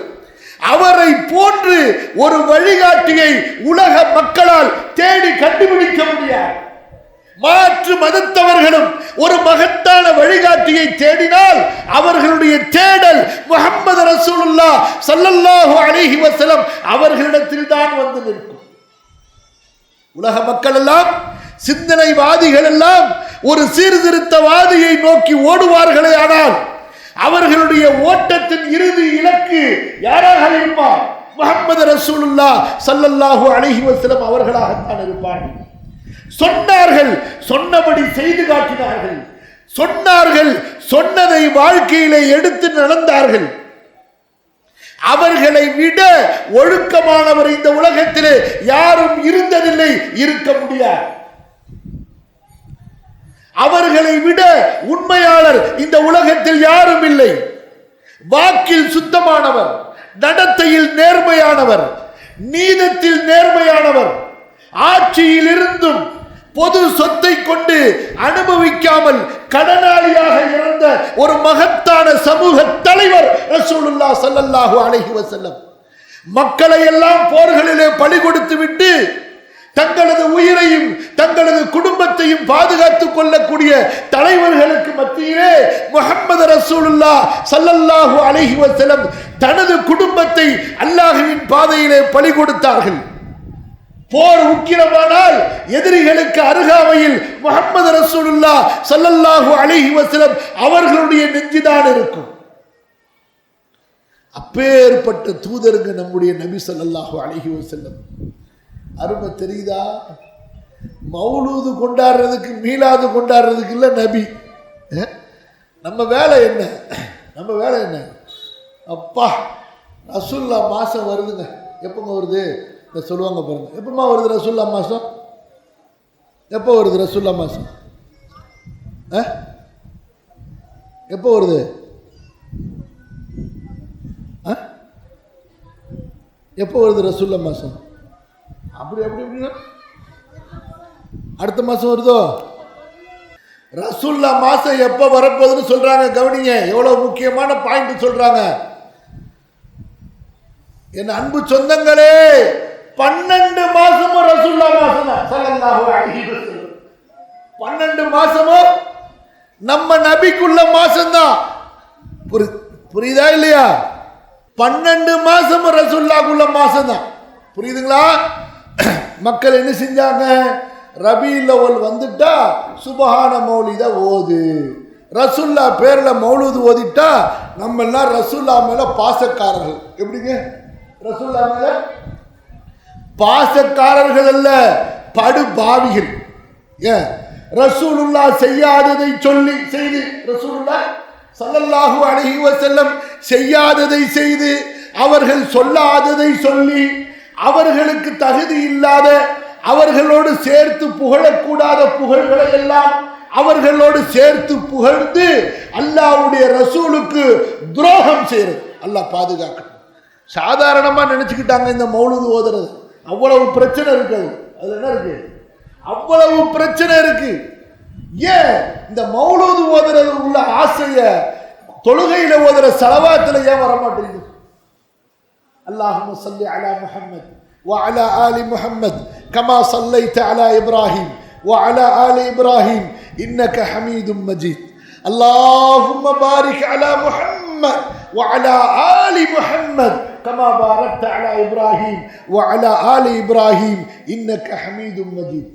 அவரை போன்று ஒரு வழிகாட்டியை உலக மக்களால் தேடி கண்டுபிடிக்க முடியாது. மாற்று மதத்தவர்களும் ஒரு மகத்தான வழிகாட்டியை தேடினால் அவர்களுடைய தேடல் முஹம்மது ரசூலுல்லாஹ் ஸல்லல்லாஹு அலைஹி வஸல்லம் அவர்களிடத்தில் தான் வந்து நிற்கும். உலக மக்கள் எல்லாம், சிந்தனைவாதிகள் எல்லாம் ஒரு சீர்திருத்தவாதியை நோக்கி ஓடுவார்களே, ஆனால் அவர்களுடைய ஓட்டத்தின் இறுதி இலக்கு யாராக இருப்பார்? முஹம்மது ரசூலுல்லாஹ் ஸல்லல்லாஹு அலைஹி வஸல்லம் அவர்களாகத்தான் இருப்பார்கள். சொன்னார்கள், சொன்னபடி செய்து காட்டினார்கள். சொன்னார்கள், சொன்னதை வாழ்க்கையிலே எடுத்து நடந்தார்கள். அவர்களை விட ஒழுக்கமானவர் இந்த உலகத்திலே யாரும் இருந்ததில்லை, இருக்க முடியாது. அவர்களை விட உண்மையாளர் இந்த உலகத்தில் யாரும் இல்லை. வாக்கில் சுத்தமானவர், நடத்தையில் நேர்மையானவர், நீதத்தில் நேர்மையானவர், ஆட்சியில் இருந்தும் பொது சொத்தை கொண்டு அனுபவிக்காமல் கடனாளியாக இறந்த ஒரு மகத்தான சமூக தலைவர் ரசூலுல்லாஹ் ஸல்லல்லாஹு அலைஹி வஸல்லம். மக்களை எல்லாம் போர்களிலே பலி கொடுத்து விட்டு தங்களது உயிரையும் தங்களது குடும்பத்தையும் பாதுகாத்துக் கொள்ளக்கூடிய தலைவர்களுக்கு மத்தியிலே முஹம்மது ரசூலுல்லாஹ் ஸல்லல்லாஹு அலைஹி வஸல்லம் தனது குடும்பத்தை அல்லாஹ்வின் பாதையிலே பலி கொடுத்தார்கள். போர் உக்கிரமானால் எதிரிகளுக்கு அருகாமையில் முஹம்மது ரசூலுல்லாஹ் ஸல்லல்லாஹு அலைஹி வஸல்லம் அவர்களுடைய நெஞ்சுதான் இருக்கும். அப்பேற்பட்ட தூதருங்க நம்முடைய நபி ஸல்லல்லாஹு அலைஹி வஸல்லம். அருமை தெரியுதா? மௌலூது கொண்டாடுறதுக்கு மீலாது கொண்டாடுறதுக்கு இல்லை நபி. நம்ம வேலை என்ன? நம்ம வேலை என்ன? அப்பா ரசூல்லா மாதம் வருதுங்க. எப்போங்க வருது? இந்த சொல்லுவாங்க பாருங்க, எப்பமா வருது ரசூல்லா மாதம்? எப்போ வருது ரசூல்லா மாதம்? எப்போ வருது? எப்போ வருது ரசூல்லா மாதம்? அப்படி அப்படி அப்படின்னா அடுத்த மாதம் வருதோ? ரசூல்லா மாதம் எப்போ வரப்போகுதுன்னு சொல்கிறாங்க. கவனிங்க, எவ்வளோ முக்கியமான பாயிண்ட் சொல்கிறாங்க. என் அன்பு சொந்தங்களே, 12 மாசமும் ரசூல்லா மாசம் தான். ஸல்லல்லாஹு அலைஹி வஸல்லம் 12 மாசமும் நம்ம நபிக்குள்ள மாசம் தான். புரியுதா இல்லையா? 12 மாசமும் ரசூல்லாக்குள்ள மாசம் தான். புரியுதுங்களா? மக்கள் என்ன செஞ்சாங்க? ரபீல் அவ்வல் வந்துட்டா சுபஹான மௌலித ஓது, ரசூல்லா பேர்ல மௌலூது ஓதிட்டா நம்ம எல்லாம் ரசூல்லா மேல பாசக்காரர்கள். எப்படிங்க? ரசூல்லா மேல பாசக்காரர்கள் அல்ல, படுபாவிகள். ஏன்? ரசூலுல்லா செய்யாததை சொல்லி செய்து, ரசூலுல்லா ஸல்லல்லாஹு அலைஹி வஸல்லம் செய்யாததை செய்து, அவர்கள் சொல்லாததை சொல்லி, அவர்களுக்கு தகுதி இல்லாத, அவர்களோடு சேர்த்து புகழக்கூடாத புகழ்களை எல்லாம் அவர்களோடு சேர்த்து புகழ்ந்து அல்லாஹ்வுடைய ரசூலுக்கு துரோகம் செய்யறது. அல்லாஹ் பாதுகாக்கணும். சாதாரணமா நினைச்சுக்கிட்டாங்க இந்த மௌலூது ஓதுறது. அவ்வளவு பிரச்சனை இருக்கு. அது என்ன இருக்கு? அவ்வளவு பிரச்சனை இருக்கு. ஏன் இந்த மௌலூது ஓதுறது உள்ள ஆசைய தொழுகையில ஓதுற ஸலவாத்துல ஏன் வர மாட்டேங்குது? அல்லாஹும்ம ஸல்லி அலா முஹம்மத் وعلى آل محمد كما صليت على إبراهيم وعلى آل إبراهيم إنك حميد مجيد اللهم بارك على محمد وعلى آل محمد كما باركت على إبراهيم وعلى آل إبراهيم إنك حميد مجيد.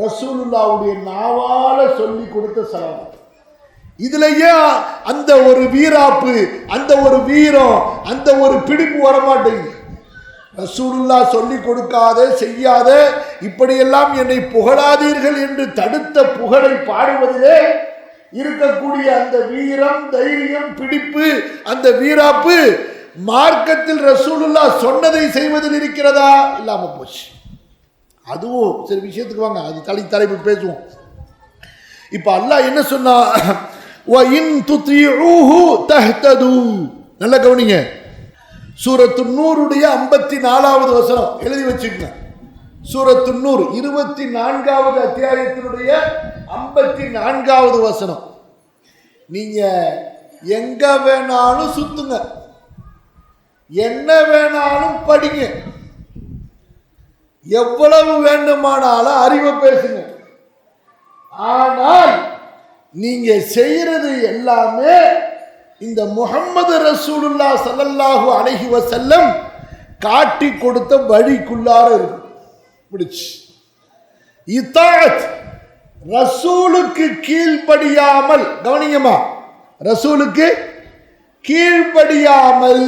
ரசூலுல்லாஹ்வுடைய நாவால சொல்லி கொடுத்த ஸலவாத். இதுலயே அந்த ஒரு வீராப்பு, அந்த ஒரு வீரம், அந்த ஒரு பிடிப்பு வர மாட்டேங்குது. ரசூலுல்லாஹ் சொல்லி கொடுக்காத செய்யாத இப்படியெல்லாம் என்னை புகழாதீர்கள் என்று தடுத்த புகழை பாடுவதிலே இருக்கக்கூடிய அந்த வீரம், தைரியம், பிடிப்பு, அந்த வீராப்பு மார்க்கத்தில் ரசூலுல்லாஹ் சொன்னதை செய்வதில் இருக்கிறதா? இல்லாம போச்சு. அதுவும் சரி, விஷயத்துக்கு வாங்க, அது தலைப்பு பேசுவோம். இப்ப அல்லாஹ் என்ன சொன்னா? வ இன் துதிஊஹு தஹ்தது. நல்ல கவனிங்க, சூரத்து நூருடைய 54வது வசனம் எழுதி வச்சுக்கங்க. சூரத்து நூர் 24வது அத்தியாயத்தினுடைய 54வது வசனம். நீங்க எங்க வேணாலும் சுத்துங்க, என்ன வேணாலும் படிங்க, எவ்வளவு வேண்டுமானாலும் அறிவை பேசுங்க, ஆனால் நீங்க செய்யறது எல்லாமே இந்த முஹம்மது ரசூலுல்லாஹ் ஸல்லல்லாஹு அலைஹி வஸல்லம் காட்டி கொடுத்த வழிக்குள்ளார இருக்கும். பிடிச்சு இத்தாத், ரசூலுக்கு கீழ்ப்படியாமல், கவனிங்கம்மா, ரசூலுக்கு கீழ்ப்படியாமல்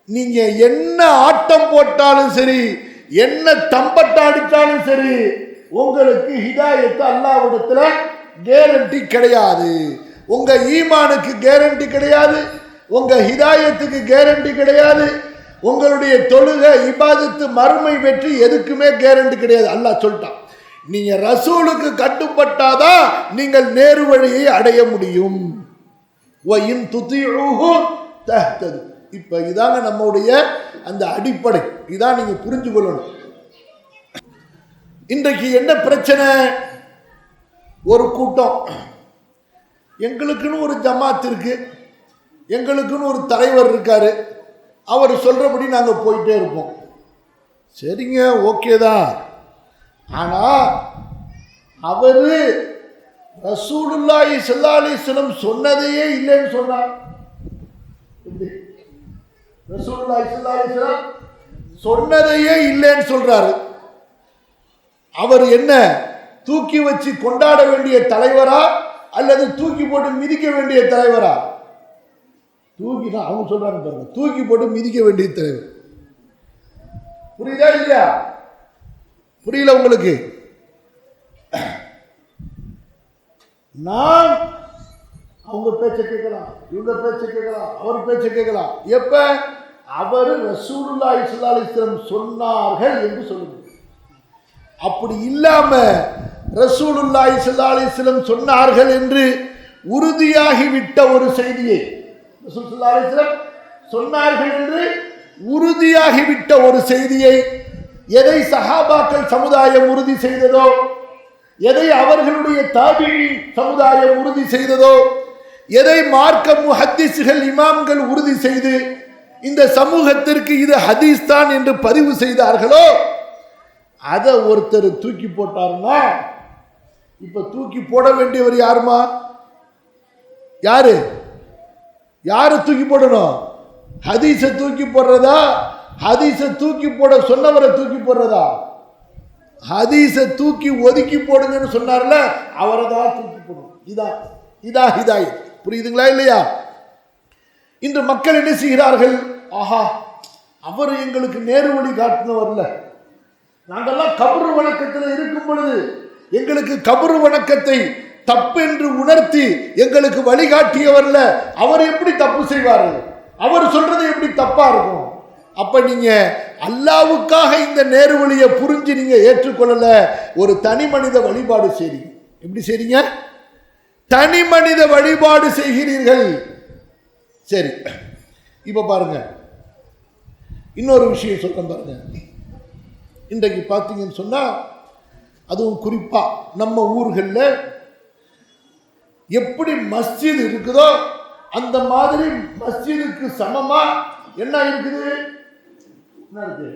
நீங்க என்ன ஆட்டம் போட்டாலும் சரி, என்ன தம்பட்டாடிச்சாலும் சரி, உங்களுக்கு ஹிதாயத்து அல்லாஹ்விடத்துல கேரண்டி கிடையாது. உங்க ஈமானுக்கு கேரண்டி கிடையாது, உங்க ஹிதாயத்துக்கு கேரண்டி கிடையாது, உங்களுடைய தொழுகை, இபாதத்து, மறுமை வெற்றி எதுக்குமே கேரண்டி கிடையாது. அல்லாஹ் சொல்லிட்டான். நீங்க ரசூலுக்கு கட்டுப்பட்டாதான் நீங்கள் நேரு வழியை அடைய முடியும். இப்ப இதாங்க நம்முடைய அந்த அடிப்படை. இதான் நீங்க புரிஞ்சு கொள்ளணும். இன்றைக்கு என்ன பிரச்சனை? ஒரு கூட்டம், எங்களுக்குன்னு ஒரு ஜமாத் இருக்கு, எங்களுக்குன்னு ஒரு தலைவர் இருக்காரு, அவர் சொல்றபடி நாங்க போயிட்டே இருப்போம். சரிங்க, ஓகே தான். ஆனா அவரு ரசூலுல்லாஹி ஸல்லல்லாஹு அலைஹி வஸல்லம் சொன்னதையே இல்லைன்னு சொன்னார். ரசூலுல்லாஹி ஸல்லல்லாஹு அலைஹி வஸல்லம் சொன்னதையே இல்லைன்னு சொல்றாரு. அவர் என்ன தூக்கி வச்சு கொண்டாட வேண்டிய தலைவரா அல்லது தூக்கி போட்டு மிதிக்க வேண்டிய தலைவரா? தூக்கி தான் அவங்க சொல்றாங்க பாருங்க, தூக்கி போட்டு மிதிக்க வேண்டிய தலைவர். புரியுதா இல்லையா? புரியல உங்களுக்கு? நான் அவங்க பேச்சை கேட்கலாம், இவங்க பேச்சை கேட்கலாம், அவர் பேச்சை கேட்கலாம். எப்ப அவர் ரசூலுல்லாஹி ஸல்லல்லாஹு அலைஹி வஸல்லம் சொன்னார்கள் என்று சொல்லுங்க. அப்படி இல்லாம ரசூலுல்லாஹி ஸல்லல்லாஹு அலைஹி வஸல்லம் சொன்னார்கள் என்று உறுதியாகிவிட்ட ஒரு செய்தியை, ரசூல் ஸல்லல்லாஹு அலைஹி வஸல்லம் சொன்னார்கள் என்று உறுதியாகிவிட்ட ஒரு செய்தியை, எதை சஹாபாக்கள் சமுதாயம் உறுதி செய்ததோ, எதை அவர்களுடைய தாபிஈன் சமுதாயம் உறுதி செய்ததோ, எதை மார்க்க முஹத்திஸ்கள் இமாம்கள் உறுதி செய்து இந்த சமூகத்திற்கு இது ஹதீஸ் தான் என்று பதிவு செய்தார்களோ, அதை ஒருத்தர் தூக்கி போட்டார்னா, இப்ப தூக்கி போட வேண்டியவர் யாருமா? யாரு யாரு தூக்கி போடணும்? ஹதீஸை தூக்கி போடுறதா, ஹதீஸை தூக்கி போட சொன்னவரை தூக்கி போடுறதா? ஹதீஸை தூக்கி ஒதுக்கி போடுங்கன்னு சொன்னார்ல, அவரை தான் தூக்கி போடணும். இதா ஹிதாயத். புரியுதுங்களா இல்லையா? இன்று மக்கள் என்ன செய்கிறார்கள்? ஆஹா, அவர் எங்களுக்கு நேரு வழி காட்டினவர்ல, நாங்கெல்லாம் கபரு வணக்கத்தில் இருக்கும் பொழுது எங்களுக்கு கபரு வணக்கத்தை தப்பு என்று உணர்த்தி எங்களுக்கு வழிகாட்டியவர்ல, அவர் எப்படி தப்பு செய்வார்கள்? அவர் சொல்றது எப்படி தப்பா இருக்கும்? அப்ப நீங்க அல்லாவுக்காக இந்த நேரு வழியை புரிஞ்சு நீங்க ஏற்றுக்கொள்ளல, ஒரு தனி மனித வழிபாடு செய்றீங்க. எப்படி செய்றீங்க? தனி மனித வழிபாடு செய்கிறீர்கள். சரி, இப்ப பாருங்க, இன்னொரு விஷயம் சொல்றேன் பாருங்க. இன்றைக்கு பார்த்தீங்கன்னு சொன்னா, அதுவும் குறிப்பா நம்ம ஊர்களில் எப்படி மஸ்ஜித் இருக்குதோ அந்த மாதிரி மஸ்ஜிதுக்கு சமமா என்ன இருக்குது? என்ன இருக்கு?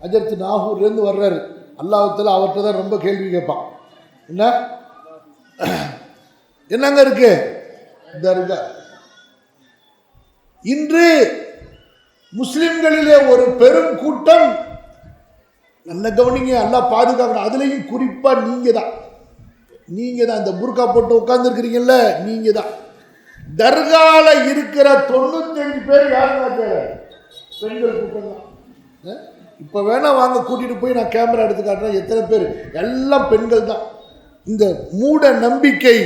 ஹஜ்ரத் நாகூர்ல இருந்து வர்றாரு, அல்லாஹ்வுத்தாலா அவர்கிட்ட தான் ரொம்ப கேள்வி கேட்பான். என்னங்க இருக்கு? தர்கா. இன்று முஸ்லிம்களிலே ஒரு பெரும் கூட்டம், நல்ல கவனிங்க, அல்லாஹ் பாதுகாக்கணும், அதுலேயும் குறிப்பா நீங்க தான் இந்த புர்கா போட்டு உட்கார்ந்து இருக்கிறீங்கல்ல, நீங்க தான். தர்கால இருக்கிற 95 பேர் யாருங்க? பெண்கள் கூட்டம் தான். இப்ப வேணா வாங்க, கூட்டிட்டு போய் நான் கேமரா எடுத்து காட்டுறேன், எத்தனை பேர், எல்லாம் பெண்கள் தான். இந்த மூட நம்பிக்கை,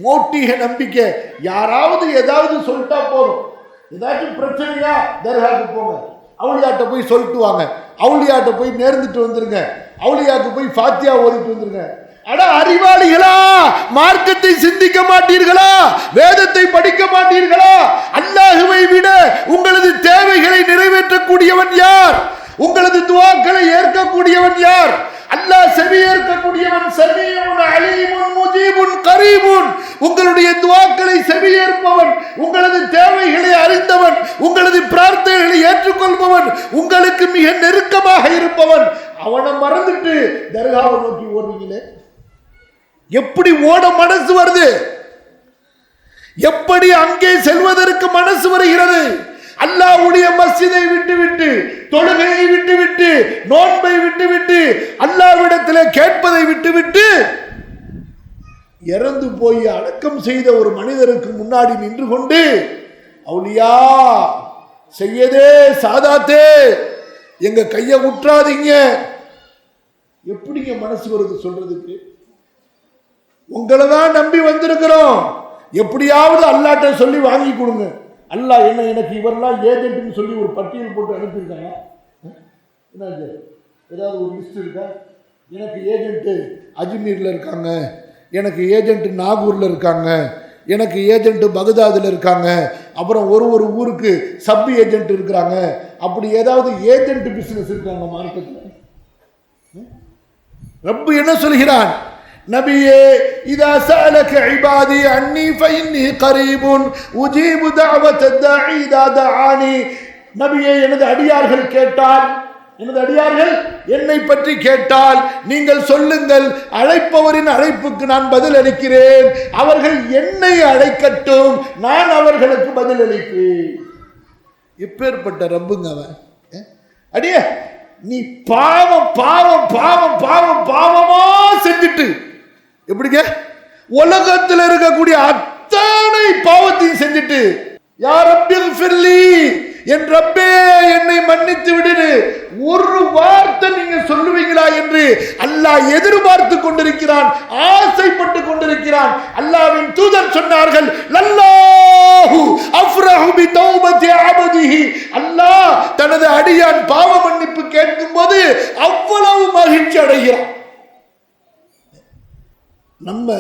மோட்டிக நம்பிக்கை, யாராவது ஏதாவது சொல்லிட்டா போதும், ஏதாச்சும் பிரச்சனையா தர்காவுக்கு போங்க, அவுளியாட்ட போய் சொல்லிட்டு வாங்க, அவுளியாட்ட போய் நேர்ந்துட்டு வந்துருங்க, அவுளியாக்கு போய் ஃபாத்தியா ஓதிட்டு வந்துருங்க. அட அறிவாளிகளா, மார்க்கத்தை சிந்திக்க மாட்டீர்களா? வேதத்தை படிக்க மாட்டீர்களா? அல்லாஹ்வை விட உங்களது தேவைகளை நிறைவேற்றக்கூடியவன் யார்? உங்களது துஆக்களை ஏற்கக்கூடியவன் யார்? அல்லாஹ் செவி ஏற்கக்கூடியவன், சமீஉன் அலீமுன் முஜீபுன் கரீபுன். உங்களுடைய துஆக்களை செவி ஏற்பவன், உங்களது தேவைகளை அறிந்தவன், உங்களது பிரார்த்தனைகளை ஏற்றுக்கொள்பவன், உங்களுக்கு மிக நெருக்கமாக இருப்பவன். அவனை மறந்துட்டு தர்காவை நோக்கி ஓடுறீங்களே, எப்படி ஓட மனசு வருது? எப்படி அங்கே செல்வதற்கு மனசு வருகிறது? அல்லாஹ்வுடைய மஸ்ஜிதை விட்டுவிட்டு, தொழுகையை விட்டுவிட்டு, நோன்பை விட்டுவிட்டு, அல்லாஹ்விடத்திலே கேட்பதை விட்டுவிட்டு, இறந்து போய் அடக்கம் செய்த ஒரு மனிதருக்கு முன்னாடி நின்று கொண்டு, அவுலியா செய்யதே சாதாத்தே எங்க கைய விட்டுறாதீங்க, எப்படிங்க மனசு வருது சொல்றதுக்கு? உங்களை தான் நம்பி வந்திருக்கிறோம், எப்படியாவது அல்லாட்ட சொல்லி வாங்கி கொடுங்க. அல்லாஹ் என்ன, எனக்கு இவரெல்லாம் ஏஜென்ட்னு சொல்லி ஒரு பட்டியல் போட்டு அனுப்பியிருக்காங்க. என்ன ஏதாவது ஒரு லிஸ்ட் இருக்கா? எனக்கு ஏஜென்ட்டு அஜ்மீரில் இருக்காங்க, எனக்கு ஏஜென்ட்டு நாகூரில் இருக்காங்க, எனக்கு ஏஜென்ட்டு பகதாதில் இருக்காங்க, அப்புறம் ஒரு ஊருக்கு சப் ஏஜென்ட் இருக்கிறாங்க. அப்படி ஏதாவது ஏஜென்ட் பிசினஸ் இருக்காங்க மார்க்கெட்டில்? ரப்பு என்ன சொல்கிறான்? நபியே, இதா சஅலக இபாதி அன்னி ஃபஇன்னி கரீபுன் உஜீபு தஅவத்தத் தாஇ இதா தஆனி. நபியே, எனது அடியார்கள் கேட்டால், எனது அடியார்கள் என்னை பற்றி கேட்டால் நீங்கள் சொல்லுங்கள், அழைப்பவரின் அழைப்புக்கு நான் பதில் அளிக்கிறேன், அவர்கள் என்னை அழைக்கட்டும், நான் அவர்களுக்கு பதில் அளிப்பேன். எப்பேற்பட்ட ரப்புங்க அவன். அடியே, நீ பாவம் பாவம் பாவம் பாவம் பாவம் விட்டு எப்படிங்க உலகத்தில் இருக்கக்கூடிய அத்தனை பாவத்தையும் செஞ்சுட்டு யா ரப்பி ஃபிர்லி, என் ரப்பே என்னை மன்னித்து விடு ஒரு வார்த்தை நீங்க சொல்லுவீங்களா என்று அல்லாஹ் எதிர்பார்த்து கொண்டிருக்கிறான், ஆசைப்பட்டு கொண்டிருக்கிறான். அல்லாஹ்வின் தூதர் சொன்னார்கள், லல்லாஹு அஃப்ரஹு பி தௌபத்தி அபதிஹி, அல்லாஹ் தனது அடியான் பாவ மன்னிப்பு கேட்கும்போது அவ்வளவு மகிழ்ச்சி அடைகிறான். நம்ம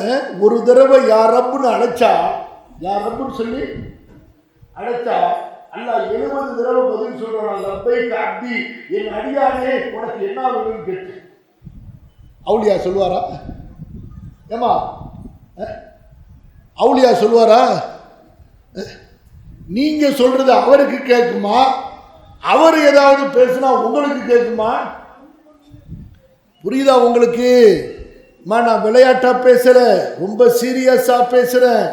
ஒரு தடவை யா ரப்புன்னு அழைச்சா, யா ரப்புன்னு சொல்லி அழைச்சா அல்லாஹ் 70 தடவை பதில் சொல்றான், லப்பைக அப்தி, என் அடியானே உனக்கு என்ன வேணும்னு கேட்டு. அவுலியா சொல்வாரா? ஏமா அவுலியா சொல்வாரா? நீங்க சொல்றது அவருக்கு கேட்குமா? அவர் ஏதாவது பேசினா உங்களுக்கு கேட்குமா? புரியுதா உங்களுக்கு? நான் விளையாட்டா பேசல, ரொம்ப சீரியஸா பேசுறேன்.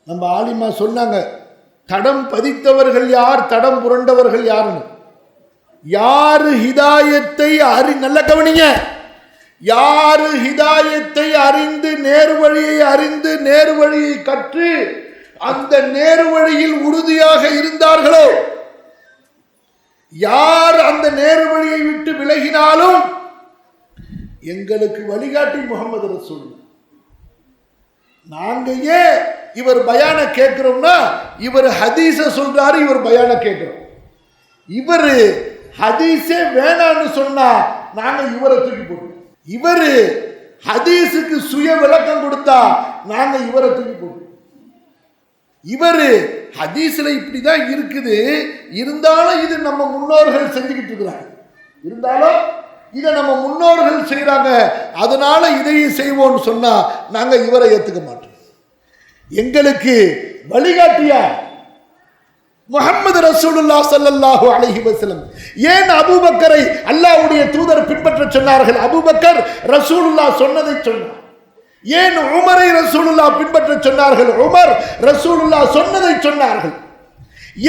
நம்ம ஆலிமா சொன்னாங்க, தடம் பதித்தவர்கள் யார், தடம் புரண்டவர்கள் யாருன்னு. யாரு ஹிதாயத்தை நல்ல கவனிங்க, யாரு ஹிதாயத்தை அறிந்து நேர்வழியை அறிந்து நேர்வழியை கற்று அந்த நேர்வழியில் உறுதியாக இருந்தார்களோ, யார் அந்த நேர்வழியை விட்டு விலகினாலும் எங்களுக்கு வழிகாட்டி முகமது ரசூல். நாங்க ஏன் இவர் பயான கேட்கிறோம்னா, இவர் ஹதீஸ சொல்றாரு, இவர் பயான கேட்கிறோம். இவர் ஹதீஸே வேணான்னு சொன்னா நாங்க இவரை தூக்கி போடுறோம். இவர் ஹதீஸுக்கு சுய விளக்கம் கொடுத்தா நாங்க இவரை தூக்கி போடுறோம். இவர் ஹதீஸ்ல இப்படிதான் இருக்குது, இருந்தாலும் இது நம்ம முன்னோர்கள் செஞ்சுக்கிட்டு இருக்கிறாங்க, இருந்தாலும் இதை நம்ம முன்னோர்கள் செய்யறாங்க, அதனால இதையும் செய்வோம்னு சொன்னா நாங்க இவரை ஏத்துக்க மாட்டோம். எங்களுக்கு வழிகாட்டியா முஹம்மது ரசூலுல்லாஹ் ஸல்லல்லாஹு அலைஹி வஸல்லம். ஏன் அபூபக்கரை அல்லாஹ்வுடைய தூதர் பின்பற்ற சொன்னார்கள்? அபூபக்கர் ரசூலுல்லாஹ் சொன்னதை சொன்னார். ஏன் உமரை ரசூலுல்லாஹ் பின்பற்ற சொன்னார்கள்? உமர் ரசூலுல்லாஹ் சொன்னதை சொன்னார்கள்.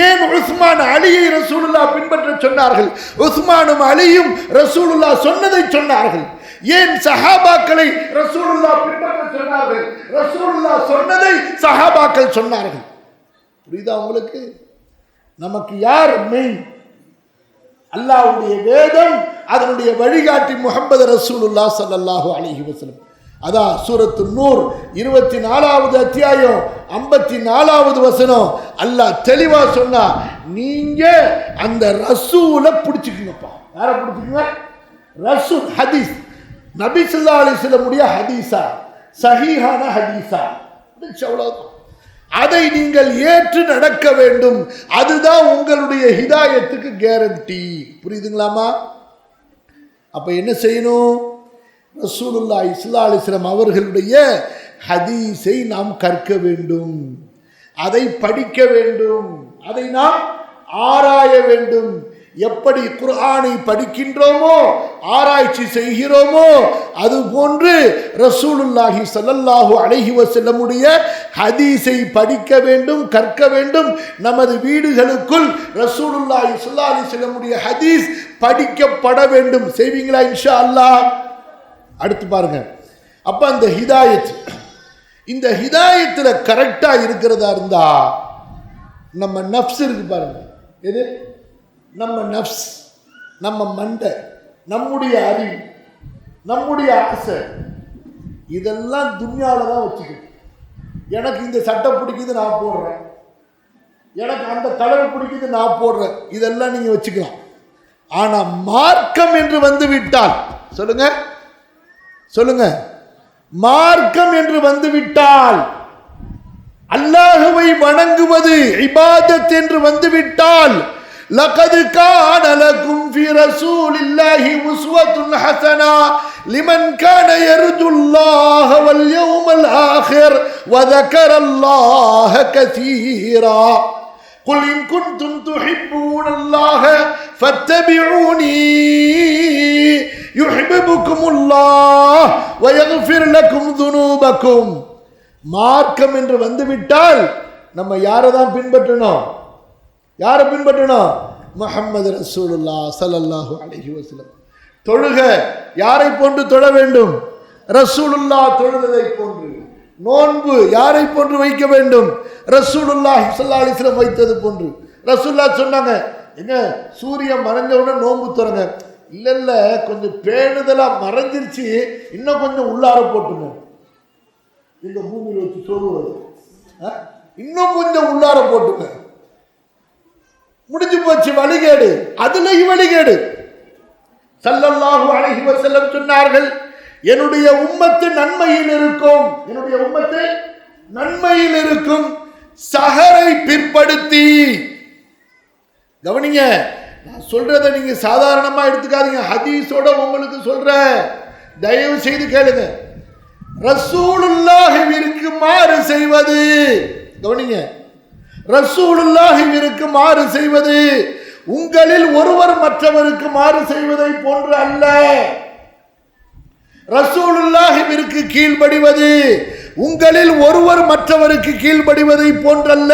ஏன் உஸ்மான் அலியை ரசூலுல்லாஹ் பின்பற்ற சொன்னார்கள்? உஸ்மானும் அலியும் ரசூலுல்லாஹ் சொன்னதை சொன்னார்கள். ஏன் சஹாபாக்களை ரசூலுல்லாஹ் பின்பற்ற சொன்னார்கள்? ரசூலுல்லாஹ் சொன்னதை சஹாபாக்கள் சொன்னார்கள். புரியுதா உங்களுக்கு? நமக்கு யார் மெயின்? அல்லாஹ்வுடைய வேதம், அதனுடைய வழிகாட்டி முஹம்மது ரசூலுல்லாஹ் ஸல்லல்லாஹு அலைஹி வஸல்லம். அதான் சூரத்து நூர் 24வது அத்தியாயம் 54வது வசனம். அல்லாஹ் தெளிவா சொன்னா, நீங்க அந்த ரசூலை பிடிச்சுக்கங்கப்பா. யாரை பிடிச்சுக்கங்க? ரசூல். ஹதீஸ், நபி ஸல்லல்லாஹு அலைஹி வஸல்லம் உடைய ஹதீஸா, சஹீஹான ஹதீஸா, அவ்வளவுதான். அதை நீங்கள் ஏற்று நடக்க வேண்டும். அதுதான் உங்களுடைய ஹிதாயத்துக்கு கேரண்டி. புரியுதுங்களாமா? அப்ப என்ன செய்யணும்? ரசூலுல்லாஹி ஸல்லல்லாஹு அலைஹி வஸல்லம் அவர்களுடைய ஹதீஸை நாம் கற்க வேண்டும், அதை படிக்க வேண்டும், அதை நாம் ஆராய வேண்டும். எப்படி குர்ஆனை படிக்கின்றோமோ, ஆராய்ச்சி செய்கிறோமோ, அதுபோன்று ரசூலுல்லாஹி ஸல்லல்லாஹு அலைஹி வஸல்லமுடைய ஹதீஸை படிக்க வேண்டும், கற்க வேண்டும். நமது வீடுகளுக்குள் ரசூலுல்லாஹி ஸல்லல்லாஹு அலைஹி வஸல்லமுடைய ஹதீஸ் படிக்கப்பட வேண்டும். செய்வீங்களா இன்ஷா அல்லாஹ்? அடுத்து பாருங்க. அப்ப அந்த ஹிதாயத், இந்த ஹிதாயத்துல கரெக்டா இருக்கிறதா இருந்தா, நம்ம நஃப்ஸ் இருக்கு பாருங்க, எது? நம்ம நஃப்ஸ், நம்ம மண்டை, நம்முடைய அறிவு, நம்முடைய ஆசை, இதெல்லாம் துன்யால தான் வச்சுக்கணும். எனக்கு இந்த சட்டை பிடிக்குது நான் போடுறேன், எனக்கு அந்த கலர் பிடிக்குது நான் போடுறேன், இதெல்லாம் நீங்க வச்சுக்கலாம். ஆனா மார்க்கம் என்று வந்து விட்டால், சொல்லுங்க சொல்லுங்க, மார்க்கம் என்று வந்துவிட்டால், அல்லாஹுவை வணங்குவது இபாதத் என்று வந்துவிட்டால், லகத் கான லகும் ஃபீ ரசூலில்லாஹி உஸ்வத்துன் ஹஸனா லிமன் கான யர்ஜுல்லாஹ வல் யௌமல் ஆகிர் வ ذكرல்லாஹ கஸீரா குல் இன் குன்தும் துஹிப்பூனல்லாஹ ஃபத்தபிஊனி யுஹிப்புக்குமுல்லாஹ் வ யக்ஃபிர் லகும் துனூபக்கும். மார்க்கம் என்று வந்துவிட்டால் நம்ம யாரை தான் பின்பற்றணும்? யாரை பின்பற்றணும்? முஹம்மது ரசூலுல்லாஹ் ஸல்லல்லாஹு அலைஹி வஸல்லம். தொழுக யாரை போன்று தொழ வேண்டும்? ரசூலுல்லாஹ் தொழுததை போன்று. நோன்பு யாரை போன்று வைக்க வேண்டும்? ரசூலுல்லாஹி ஸல்லல்லாஹு அலைஹி வஸல்லம் வைத்தது போன்று. ரசூலுல்லாஹ் சொன்னாங்க, எங்க சூரியன் மறைஞ்ச உடனே நோன்பு திறங்க. இல்ல கொஞ்சம் பேணுதலா மறைஞ்சிருச்சு, இன்னும் கொஞ்சம் உள்ளார போட்டுங்க. இந்த பூமியில் வச்சு சொல்லுவது, இன்னும் கொஞ்சம் உள்ளார போட்டுங்க. முடிஞ்சு போச்சு, வழிகேடு. அதுலயும் வழிகேடு. ஸல்லல்லாஹு அலைஹி வஸல்லம் சொன்னார்கள், என்னுடைய உம்மத்து நன்மையில் இருக்கும், என்னுடைய உம்மத்து நன்மையில் இருக்கும், சஹரை பிற்படுத்தி. கவனிங்க, நான் சொல்றதை நீங்க சாதாரணமா எடுத்துக்காதீங்க, ஹதீஸோட உங்களுக்கு சொல்ற, தயவு செய்து கேளுங்க. ரசூலுல்லாஹிற்கு மாறு செய்வது, கவனிங்க, ரசூலுல்லாஹிற்கு மாறு செய்வது உங்களில் ஒருவர் மற்றவருக்கு மாறு செய்வதை போன்று அல்ல. ரசூலுல்லாஹிற்கு கீழ்ப்படிவது உங்களில் ஒருவர் மற்றவருக்கு கீழ்ப்படிவதை போன்றல்ல.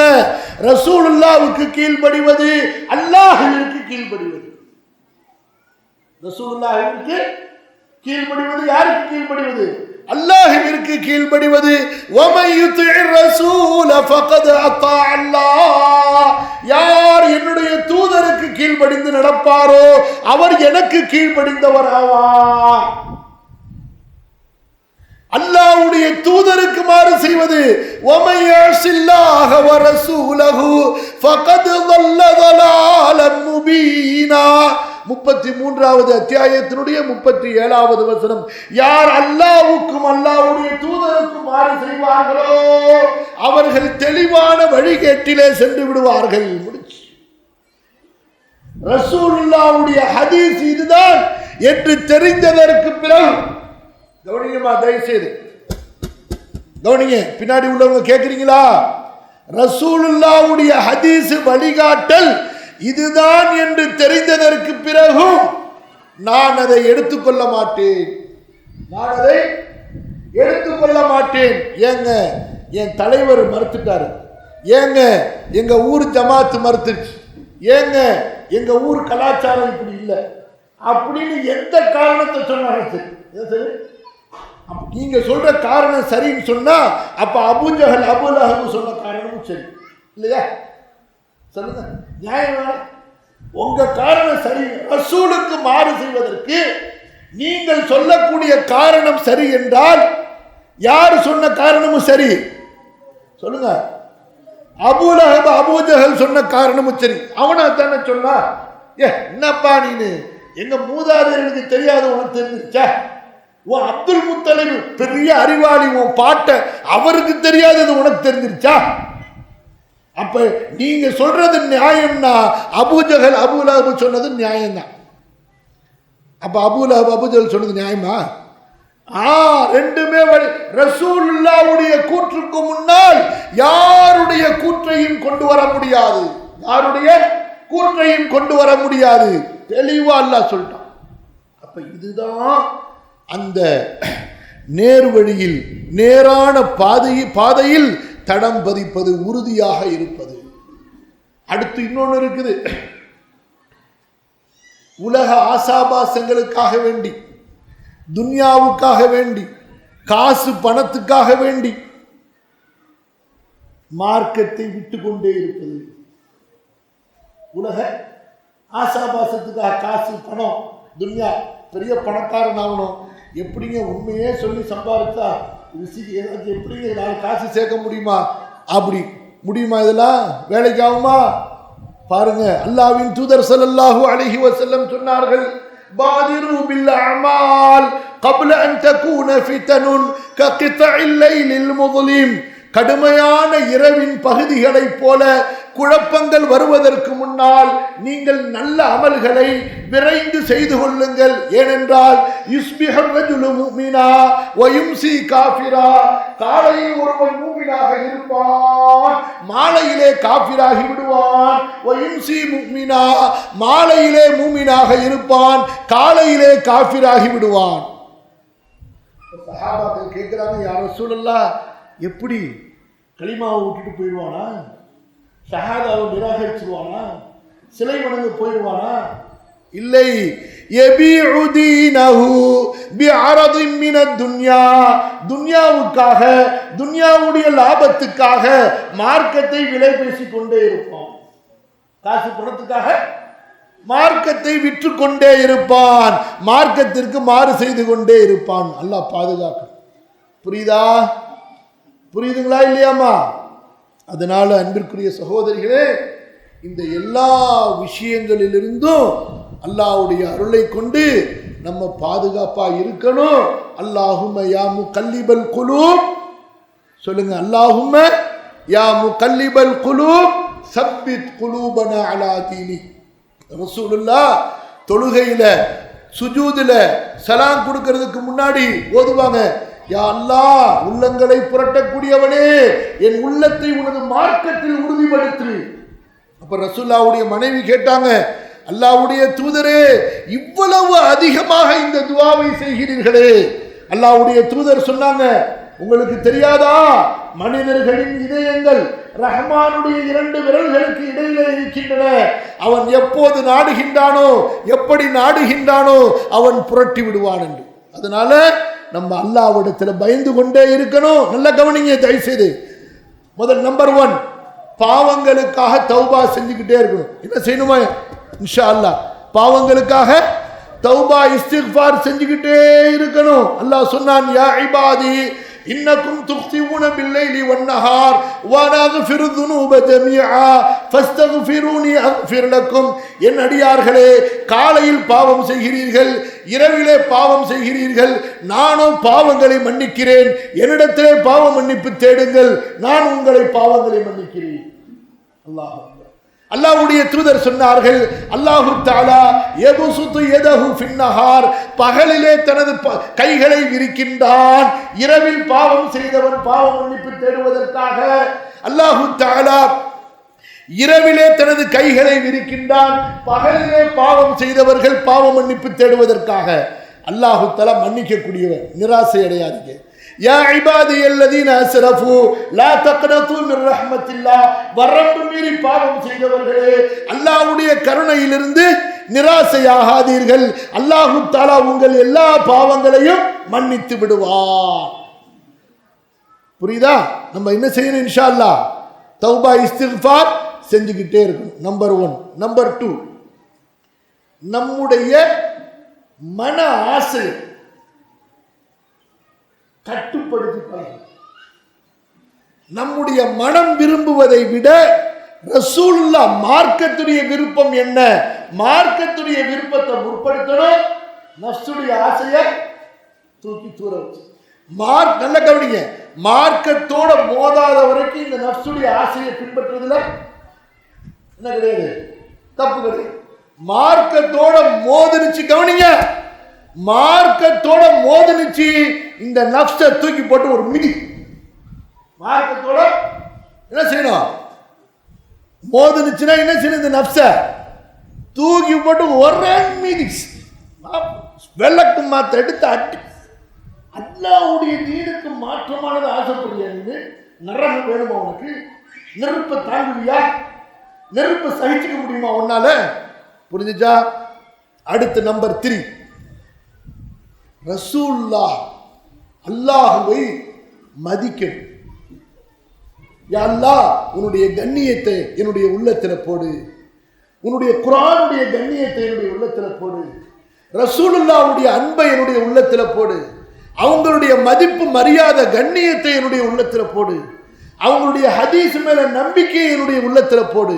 ரசூலுல்லாஹ்வுக்கு கீழ்ப்படிவது அல்லாஹ்விற்கு கீழ்ப்படிவது. ரசூலுல்லாஹ்விற்கு கீழ்ப்படிவது யாருக்கு கீழ்ப்படிவது? அல்லாஹ்விற்கு கீழ்ப்படிவது. வமை யுத்திர் ரசூல ஃபகத் அத்தா அல்லாஹ், யார் என்னுடைய தூதருக்கு கீழ்ப்படிந்து நடப்பாரோ அவர் எனக்கு கீழ்ப்படிந்தவர் ஆவார். அல்லாஹ்வுடைய தூதருக்கு மாறு செய்வது. வமை யஸில்லாஹ வ ரசூலஹு ஃபகத் ضل ضلالا முபீனா. 33வது அத்தியாயத்தினுடைய 37வது வசனம். யார் அல்லாஹ்வுக்கும் அல்லாஹ்வுடைய தூதருக்கும் மாறு செய்வார்களோ அவர்கள் தெளிவான வழிகேட்டிலே சென்று விடுவார்கள். முடிச்சு. ரசூலுல்லாஹ்வுடைய ஹதீஸ் இதுதான் என்று தெரிந்ததற்கு பிறகு, கவனிங்கம்மா, தயவு செய்து கவனிங்க, பின்னாடி உள்ளவங்க கேட்கிறீங்களா? ரசூலுல்லாஹ்வுடைய ஹதீஸ் வழிகாட்டல் இதுதான் என்று தெரிந்ததற்கு பிறகும் நான் அதை எடுத்துக்கொள்ள மாட்டேன், நான் அதை எடுத்துக்கொள்ள மாட்டேன். ஏங்க, என் தலைவர் மறுத்துட்டாரு, ஏங்க எங்க ஊர் ஜமாத்து மறுத்துச்சு, ஏங்க எங்க ஊர் கலாச்சாரம் இப்படி இல்லை அப்படின்னு எந்த காரணத்தை சொன்னாங்க? நீங்க சொல்ற காரணம் சரின்னு சொன்னா அப்ப அபூஜஹல் அபூலஹப் சொன்ன காரணமும் சரி இல்லையா? சொல்லுங்க, நியாயம். உங்க காரணம் சரி. ரசூலுக்கு மாறு செய்வதற்கு நீங்கள் சொல்லக்கூடிய காரணம் சரி என்றால் யார் சொன்ன காரணமும் சரி? சொல்லுங்க. அபூலஹப் அபூஜஹல் சொன்ன காரணமும் சரி. அவனா தானே சொன்னா, என்னப்பா நீனு எங்க மூதாதையர்களுக்கு தெரியாது உனக்கு தெரிஞ்சிருச்சா? உன் அப்துல் முத்தலிப் பெரிய அறிவாளி, உன் பாட்ட அவருக்கு தெரியாதது உனக்கு தெரிஞ்சிருச்சா? அப்ப நீங்க சொல்றது நியாயம்னா அபூஜஹல் அபூலஹப் சொன்னது நியாயம்தான். அப்ப அபூலஹப் அபூஜஹல் சொன்னது நியாயமா? ரெண்டுமே வழி. ரசூலுல்லாஹ்வுடைய கூற்றுக்கு முன்னால் யாருடைய கூற்றையும் கொண்டு வர முடியாது, யாருடைய கூற்றையும் கொண்டு வர முடியாது. தெளிவா அல்லாஹ் சொல்லிட்டான். அப்ப இதுதான் அந்த நேர்வழியில், நேரான பாதையில் தடம் பதிப்பது, உறுதியாக இருப்பது. அடுத்து இன்னொன்று இருக்குது. உலக ஆசாபாசங்களுக்காக வேண்டி, துன்யாவுக்காக வேண்டி, காசு பணத்துக்காக வேண்டி மார்க்கத்தை விட்டு கொண்டே இருப்பது. உலக ஆசாபாசத்துக்காக காசு பணம் துன்யா, பெரிய பணக்காரன் ஆகணும், எப்படிங்க உண்மையே சொல்லி சம்பாதிச்சா ஏதாச்சும் எப்படிங்க நான் காசு சேர்க்க முடியுமா? அப்படி முடியுமா? இதெல்லாம் வேலைக்கு ஆகுமா? பாருங்க, அல்லாஹ்வின் தூதர் ஸல்லல்லாஹு அலைஹி வஸல்லம் சொன்னார்கள், பாதிரு பில் அமால் قبل ان تكون فتن كقطع الليل المظلم. கடுமையான இரவின் பகுதிகளைப் போல குழப்பங்கள் வருவதற்கு முன்னால் நீங்கள் நல்ல அமல்களை விரைந்து செய்து கொள்ளுங்கள். ஏனென்றால் யுஸ்பிஹர் ரஜுலு முஃமினா வ யும்சி காஃபிரா. காலையில் ஒருவன் மூமினாக இருப்பான், மாலையிலே காஃபிராகி விடுவான். வ யும்சி முஃமினா, மாலையிலே மூமினாக இருப்பான், காலையிலே காஃபிராகி விடுவான். சஹாபாக்கள் கேட்கிறாங்க, யா ரசூலல்லாஹ், எப்படி கலிமாவை விட்டுட்டு போயிடுவானா? ஷஹாதாவை நிராகரிச்சிருவானா? சிலை வணங்க போயிடுவானா? இல்லை. யபீஉ தீனஹு பிஅரதின் மினத் துன்யா, துன்யாவுக்காக, துன்யாவுடைய லாபத்துக்காக மார்க்கத்தை விலை பேசிக் கொண்டே இருப்பான். காசு பணத்துக்காக மார்க்கத்தை விற்று கொண்டே இருப்பான், மார்க்கத்திற்கு மாறு செய்து கொண்டே இருப்பான். அல்லாஹ் பாதுகாக்க. புரியுதா? புரியுதுங்களா இல்லையாமா? அதனால அன்பிற்குரிய சகோதரிகளே, இந்த எல்லா விஷயங்களிலிருந்தும் அல்லாஹ்வுடைய அருளை கொண்டு நம்ம பாதுகாப்பா இருக்கணும். அல்லாஹும்ம யா முகல்லிபல் குலூப், சொல்லுங்க, அல்லாஹும்ம யா முகல்லிபல் குலூப் சப்பித் குலூபனா அலா தீனி. ரசூலுல்லாஹ் தொழுகையில சுஜூதுல சலாம் கொடுக்கிறதுக்கு முன்னாடி ஓதுவாங்க, யா அல்லாஹ், உள்ளங்களை புரட்டக்கூடியவனே, என் உள்ளத்தை உனது மார்க்கத்தில் உறுதிப்படுத்து. அப்ப ரசூலுல்லாஹ்வுடைய மனைவி கேட்டாங்க, அல்லாஹ்வுடைய தூதரே, இவ்வளவு அதிகமாக இந்த துஆவை செய்கிறீர்களே? அல்லாஹ்வுடைய தூதர் சொன்னாங்க, உங்களுக்கு தெரியாதா, மனிதர்களின் இதயங்கள் ரஹ்மானுடைய 2 விரல்களுக்கு இடையிலே இருக்கின்றன. அவன் எப்போது நாடுகின்றானோ, எப்படி நாடுகின்றானோ அவன் புரட்டி விடுவான் என்று. அதனால நம்ம அல்லாஹ்விடத்தில் பயந்து கொண்டே இருக்கணும். நல்ல கவனிங்க தயவு செய்து. முதல் நம்பர் 1, பாவங்களுக்காக தௌபா செஞ்சுக்கிட்டே இருக்கணும். என்ன செய்யணுமா? இன்ஷா அல்லாஹ் பாவங்களுக்காக தௌபா இஸ்திக்ஃபார் செஞ்சுக்கிட்டே இருக்கணும். அல்லாஹ் சொன்னான், யா இபாதி இன்னக்கும் துக்திஊன பில்லைலி வன்னஹார் வஅனா அக்ஃபிரு ذுனூப ஜமீஆ ஃபஸ்தக்ஃபிரூனி அக்ஃபிர் லக்கும். என் அடியார்களே, காலையில் பாவம் செய்கிறீர்கள், இரவிலே பாவம் செய்கிறீர்கள், நானும் பாவங்களை மன்னிக்கிறேன். என்னிடத்திலே பாவ மன்னிப்பு தேடுங்கள், நான் உங்களை பாவங்களை மன்னிக்கிறேன். அல்லாஹ் அல்லாஹ்வுடைய தூதர் சொன்னார்கள், அல்லாஹு தஆலா யபசுது யதஹு ஃபின்னஹார், பகலிலே தனது கைகளை விரிக்கின்றான். இரவில் பாவம் செய்தவன் பாவ மன்னிப்பு தேடுவதற்காக அல்லாஹு தஆலா இரவிலே தனது கைகளை விரிக்கின்றான், பகலிலே பாவம் செய்தவர்கள் பாவ மன்னிப்பு தேடுவதற்காக. அல்லாஹு தஆலா மன்னிக்கக்கூடியவர், நிராசை அடையாதீங்க. யா இபாதியல்லதீன அஸ்ரஃபு லா தக்னது மிர் ரஹ்மத்தில்லாஹ், வரம்பு மீறி பாவம் செய்தவர்களே, அல்லாஹ்வுடைய கருணையிலிருந்து நிராசையாகாதீர்கள். அல்லாஹ் தஆலா உங்கள் எல்லா பாவங்களையும் மன்னித்து விடுவார். புரியுதா? நம்ம என்ன செய்யணும்? இன்ஷா அல்லாஹ் தௌபா இஸ்திக்ஃபார் செஞ்சுக்கிட்டே இருக்கணும். நம்பர் 1. நம்பர் 2, நம்முடைய மன ஆசை கட்டுப்படுத்தி பழகும். நம்முடைய மனம் விரும்புவதை விட ரசூலுல்லாஹ் மார்க்கத்துடைய விருப்பம் என்ன, மார்க்கத்துடைய விருப்பத்தை முற்படுத்தணும். நஃப்ஸுடைய ஆசையை தூக்கி தூர வச்சு, நல்ல கவனிங்க, மார்க்கத்தோட மோதாத வரைக்கும் இந்த நஃப்ஸுடைய ஆசையை பின்பற்றுறதுல என்ன கிடையாது, தப்பு கிடையாது. மார்க்கத்தோட மோதினுச்சு, கவனிங்க, மார்க்கத்தோட மோதினுச்சு, இந்த நஃப்ஸை தூக்கி போட்டு ஒரு மிதி. மார்க்கத்தோட என்ன செய்யணும்? மோதினுச்சுன்னா என்ன செய்யணும்? இந்த நஃப்ஸை தூக்கி போட்டு ஒரே மிதி, வெள்ளக்கு மாத்த எடுத்து அட்டி. அல்லாஹ்வுடைய தீனுக்கு மாற்றமானது ஆசைப்படுறியா? நீங்க நரகம் வேணுமா உனக்கு? நெருப்பை தாங்குவியா? நெருப்பை சகிச்சுக்க முடியுமா உன்னால? புரிஞ்சுச்சா? அடுத்து நம்பர் 3, ரசூலுல்லாஹ் அல்லாஹ்வை மதிக்கணும். யா அல்லாஹ், உன்னுடைய கண்ணியத்தை என்னுடைய உள்ளத்தில் போடு, உன்னுடைய குர்ஆனுடைய கண்ணியத்தை என்னுடைய உள்ளத்தில் போடு, ரசூலுல்லாஹ்வுடைய அன்பை என்னுடைய உள்ளத்தில் போடு, அவங்களுடைய மதிப்பு மரியாதை கண்ணியத்தை என்னுடைய உள்ளத்தில் போடு, அவங்களுடைய ஹதீஸ் மேல நம்பிக்கையை என்னுடைய உள்ளத்தில் போடு.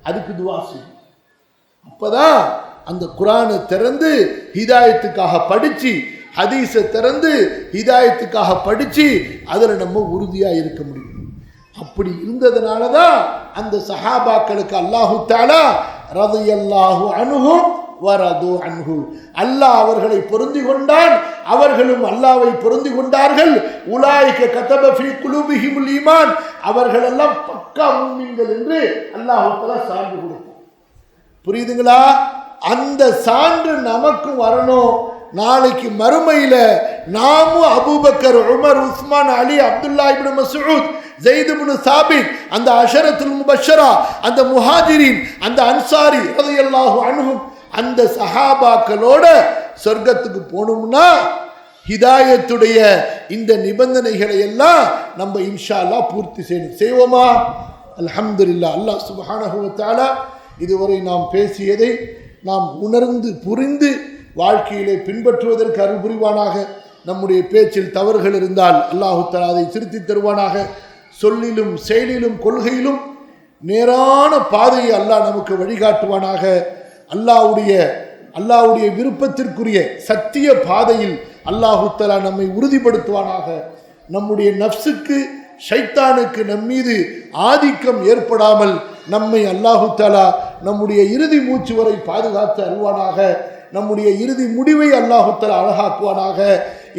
அதுக்கு துஆ செய். அப்பதான் அந்த குர்ஆனை திறந்து ஹிதாயத்துக்காக படிச்சு, ஹதீஸை திறந்து ஹிதாயத்துக்காக படிச்சு அதில் நம்ம உறுதியாக இருக்க முடியும். அப்படி இருந்ததுனால தான் அந்த சஹாபாக்களுக்கு அல்லாஹு தஆலா ரலியல்லாஹு அன்ஹும் வரது அன்ஹு, அல்லாஹ் அவர்களை பொருந்தி கொண்டான், அவர்களும் அல்லாஹ்வை பொருந்தி கொண்டார்கள். உலாயிக கதப ஃபீ குலூபிஹிமுல் ஈமான், அவர்கள் எல்லாம் பக்கா முஃமின்கள் என்று அல்லாஹ் தஆலா சான்று கொடுத்தார். புரியுதுங்களா? அந்த சான்று நமக்கு வரணும். நாளைக்கு மறுமையில நாமும் அபூபக்கர், உமர், உஸ்மான், அலி, அப்துல்லா இப்னு மஸ்ஊத், ஸைத் இப்னு சாபித், அந்த அஷரத்துல் முபஷ்ஷரா, அந்த முஹாஜிரின், அந்த அன்சாரி ரலியல்லாஹு அன்ஹும் அந்த சஹாபாக்களோட சொர்க்கத்துக்கு போகணும்னா ஹிதாயத்துடைய இந்த நிபந்தனைகளை எல்லாம் நம்ம இன்ஷா அல்லாஹ் பூர்த்தி செய்வோமா? அல்ஹம்துலில்லாஹ். அல்லாஹ் சுப்ஹானஹு வ தஆலா இதுவரை நாம் பேசியதை நாம் உணர்ந்து புரிந்து வாழ்க்கையிலே பின்பற்றுவதற்கு அருள் புரிவானாக. நம்முடைய பேச்சில் தவறுகள் இருந்தால் அல்லாஹு தஆலா அதை திருத்தி தருவானாக. சொல்லிலும் செயலிலும் கொள்கையிலும் நேரான பாதையை அல்லாஹ் நமக்கு வழிகாட்டுவானாக. அல்லாஹ்வுடைய விருப்பத்திற்குரிய சத்திய பாதையில் அல்லாஹு தஆலா நம்மை உறுதிப்படுத்துவானாக. நம்முடைய நஃப்ஸுக்கு ஷைத்தானுக்கு நம்மீது ஆதிக்கம் ஏற்படாமல் நம்மை அல்லாஹு தஆலா நம்முடைய இறுதி மூச்சு வரை பாதுகாத்து அருள்வானாக. நம்முடைய இறுதி முடிவை அல்லாஹு தஆலா அழகாக்குவானாக.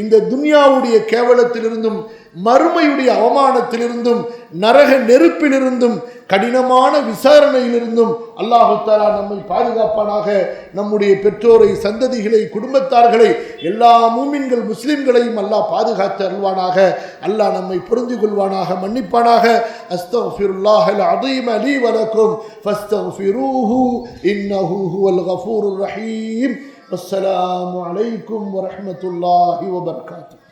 இந்த துன்யாவுடைய கேவலத்திலிருந்தும் மறுமையுடைய அவமானத்திலிருந்தும் நரக நெருப்பிலிருந்தும் கடினமான விசாரணையிலிருந்தும் அல்லாஹு தஆலா நம்மை பாதுகாப்பானாக. நம்முடைய பெற்றோரை, சந்ததிகளை, குடும்பத்தார்களை, எல்லா மூமின்கள் முஸ்லிம்களையும் அல்லாஹ் பாதுகாத்து அருள்வானாக. அல்லாஹ் நம்மை புரிந்து கொள்வானாக, மன்னிப்பானாக. அஸ்தக்ஃபிருல்லாஹல் அஸீம் லீ வ லக்கும் ஃபஸ்தக்ஃபிரூஹு இன்னஹு ஹுவல் கஃபூருர் ரஹீம். அஸ்ஸலாமு அலைக்கும் வ ரஹ்மத்துல்லாஹி வ பரகாத்துஹு.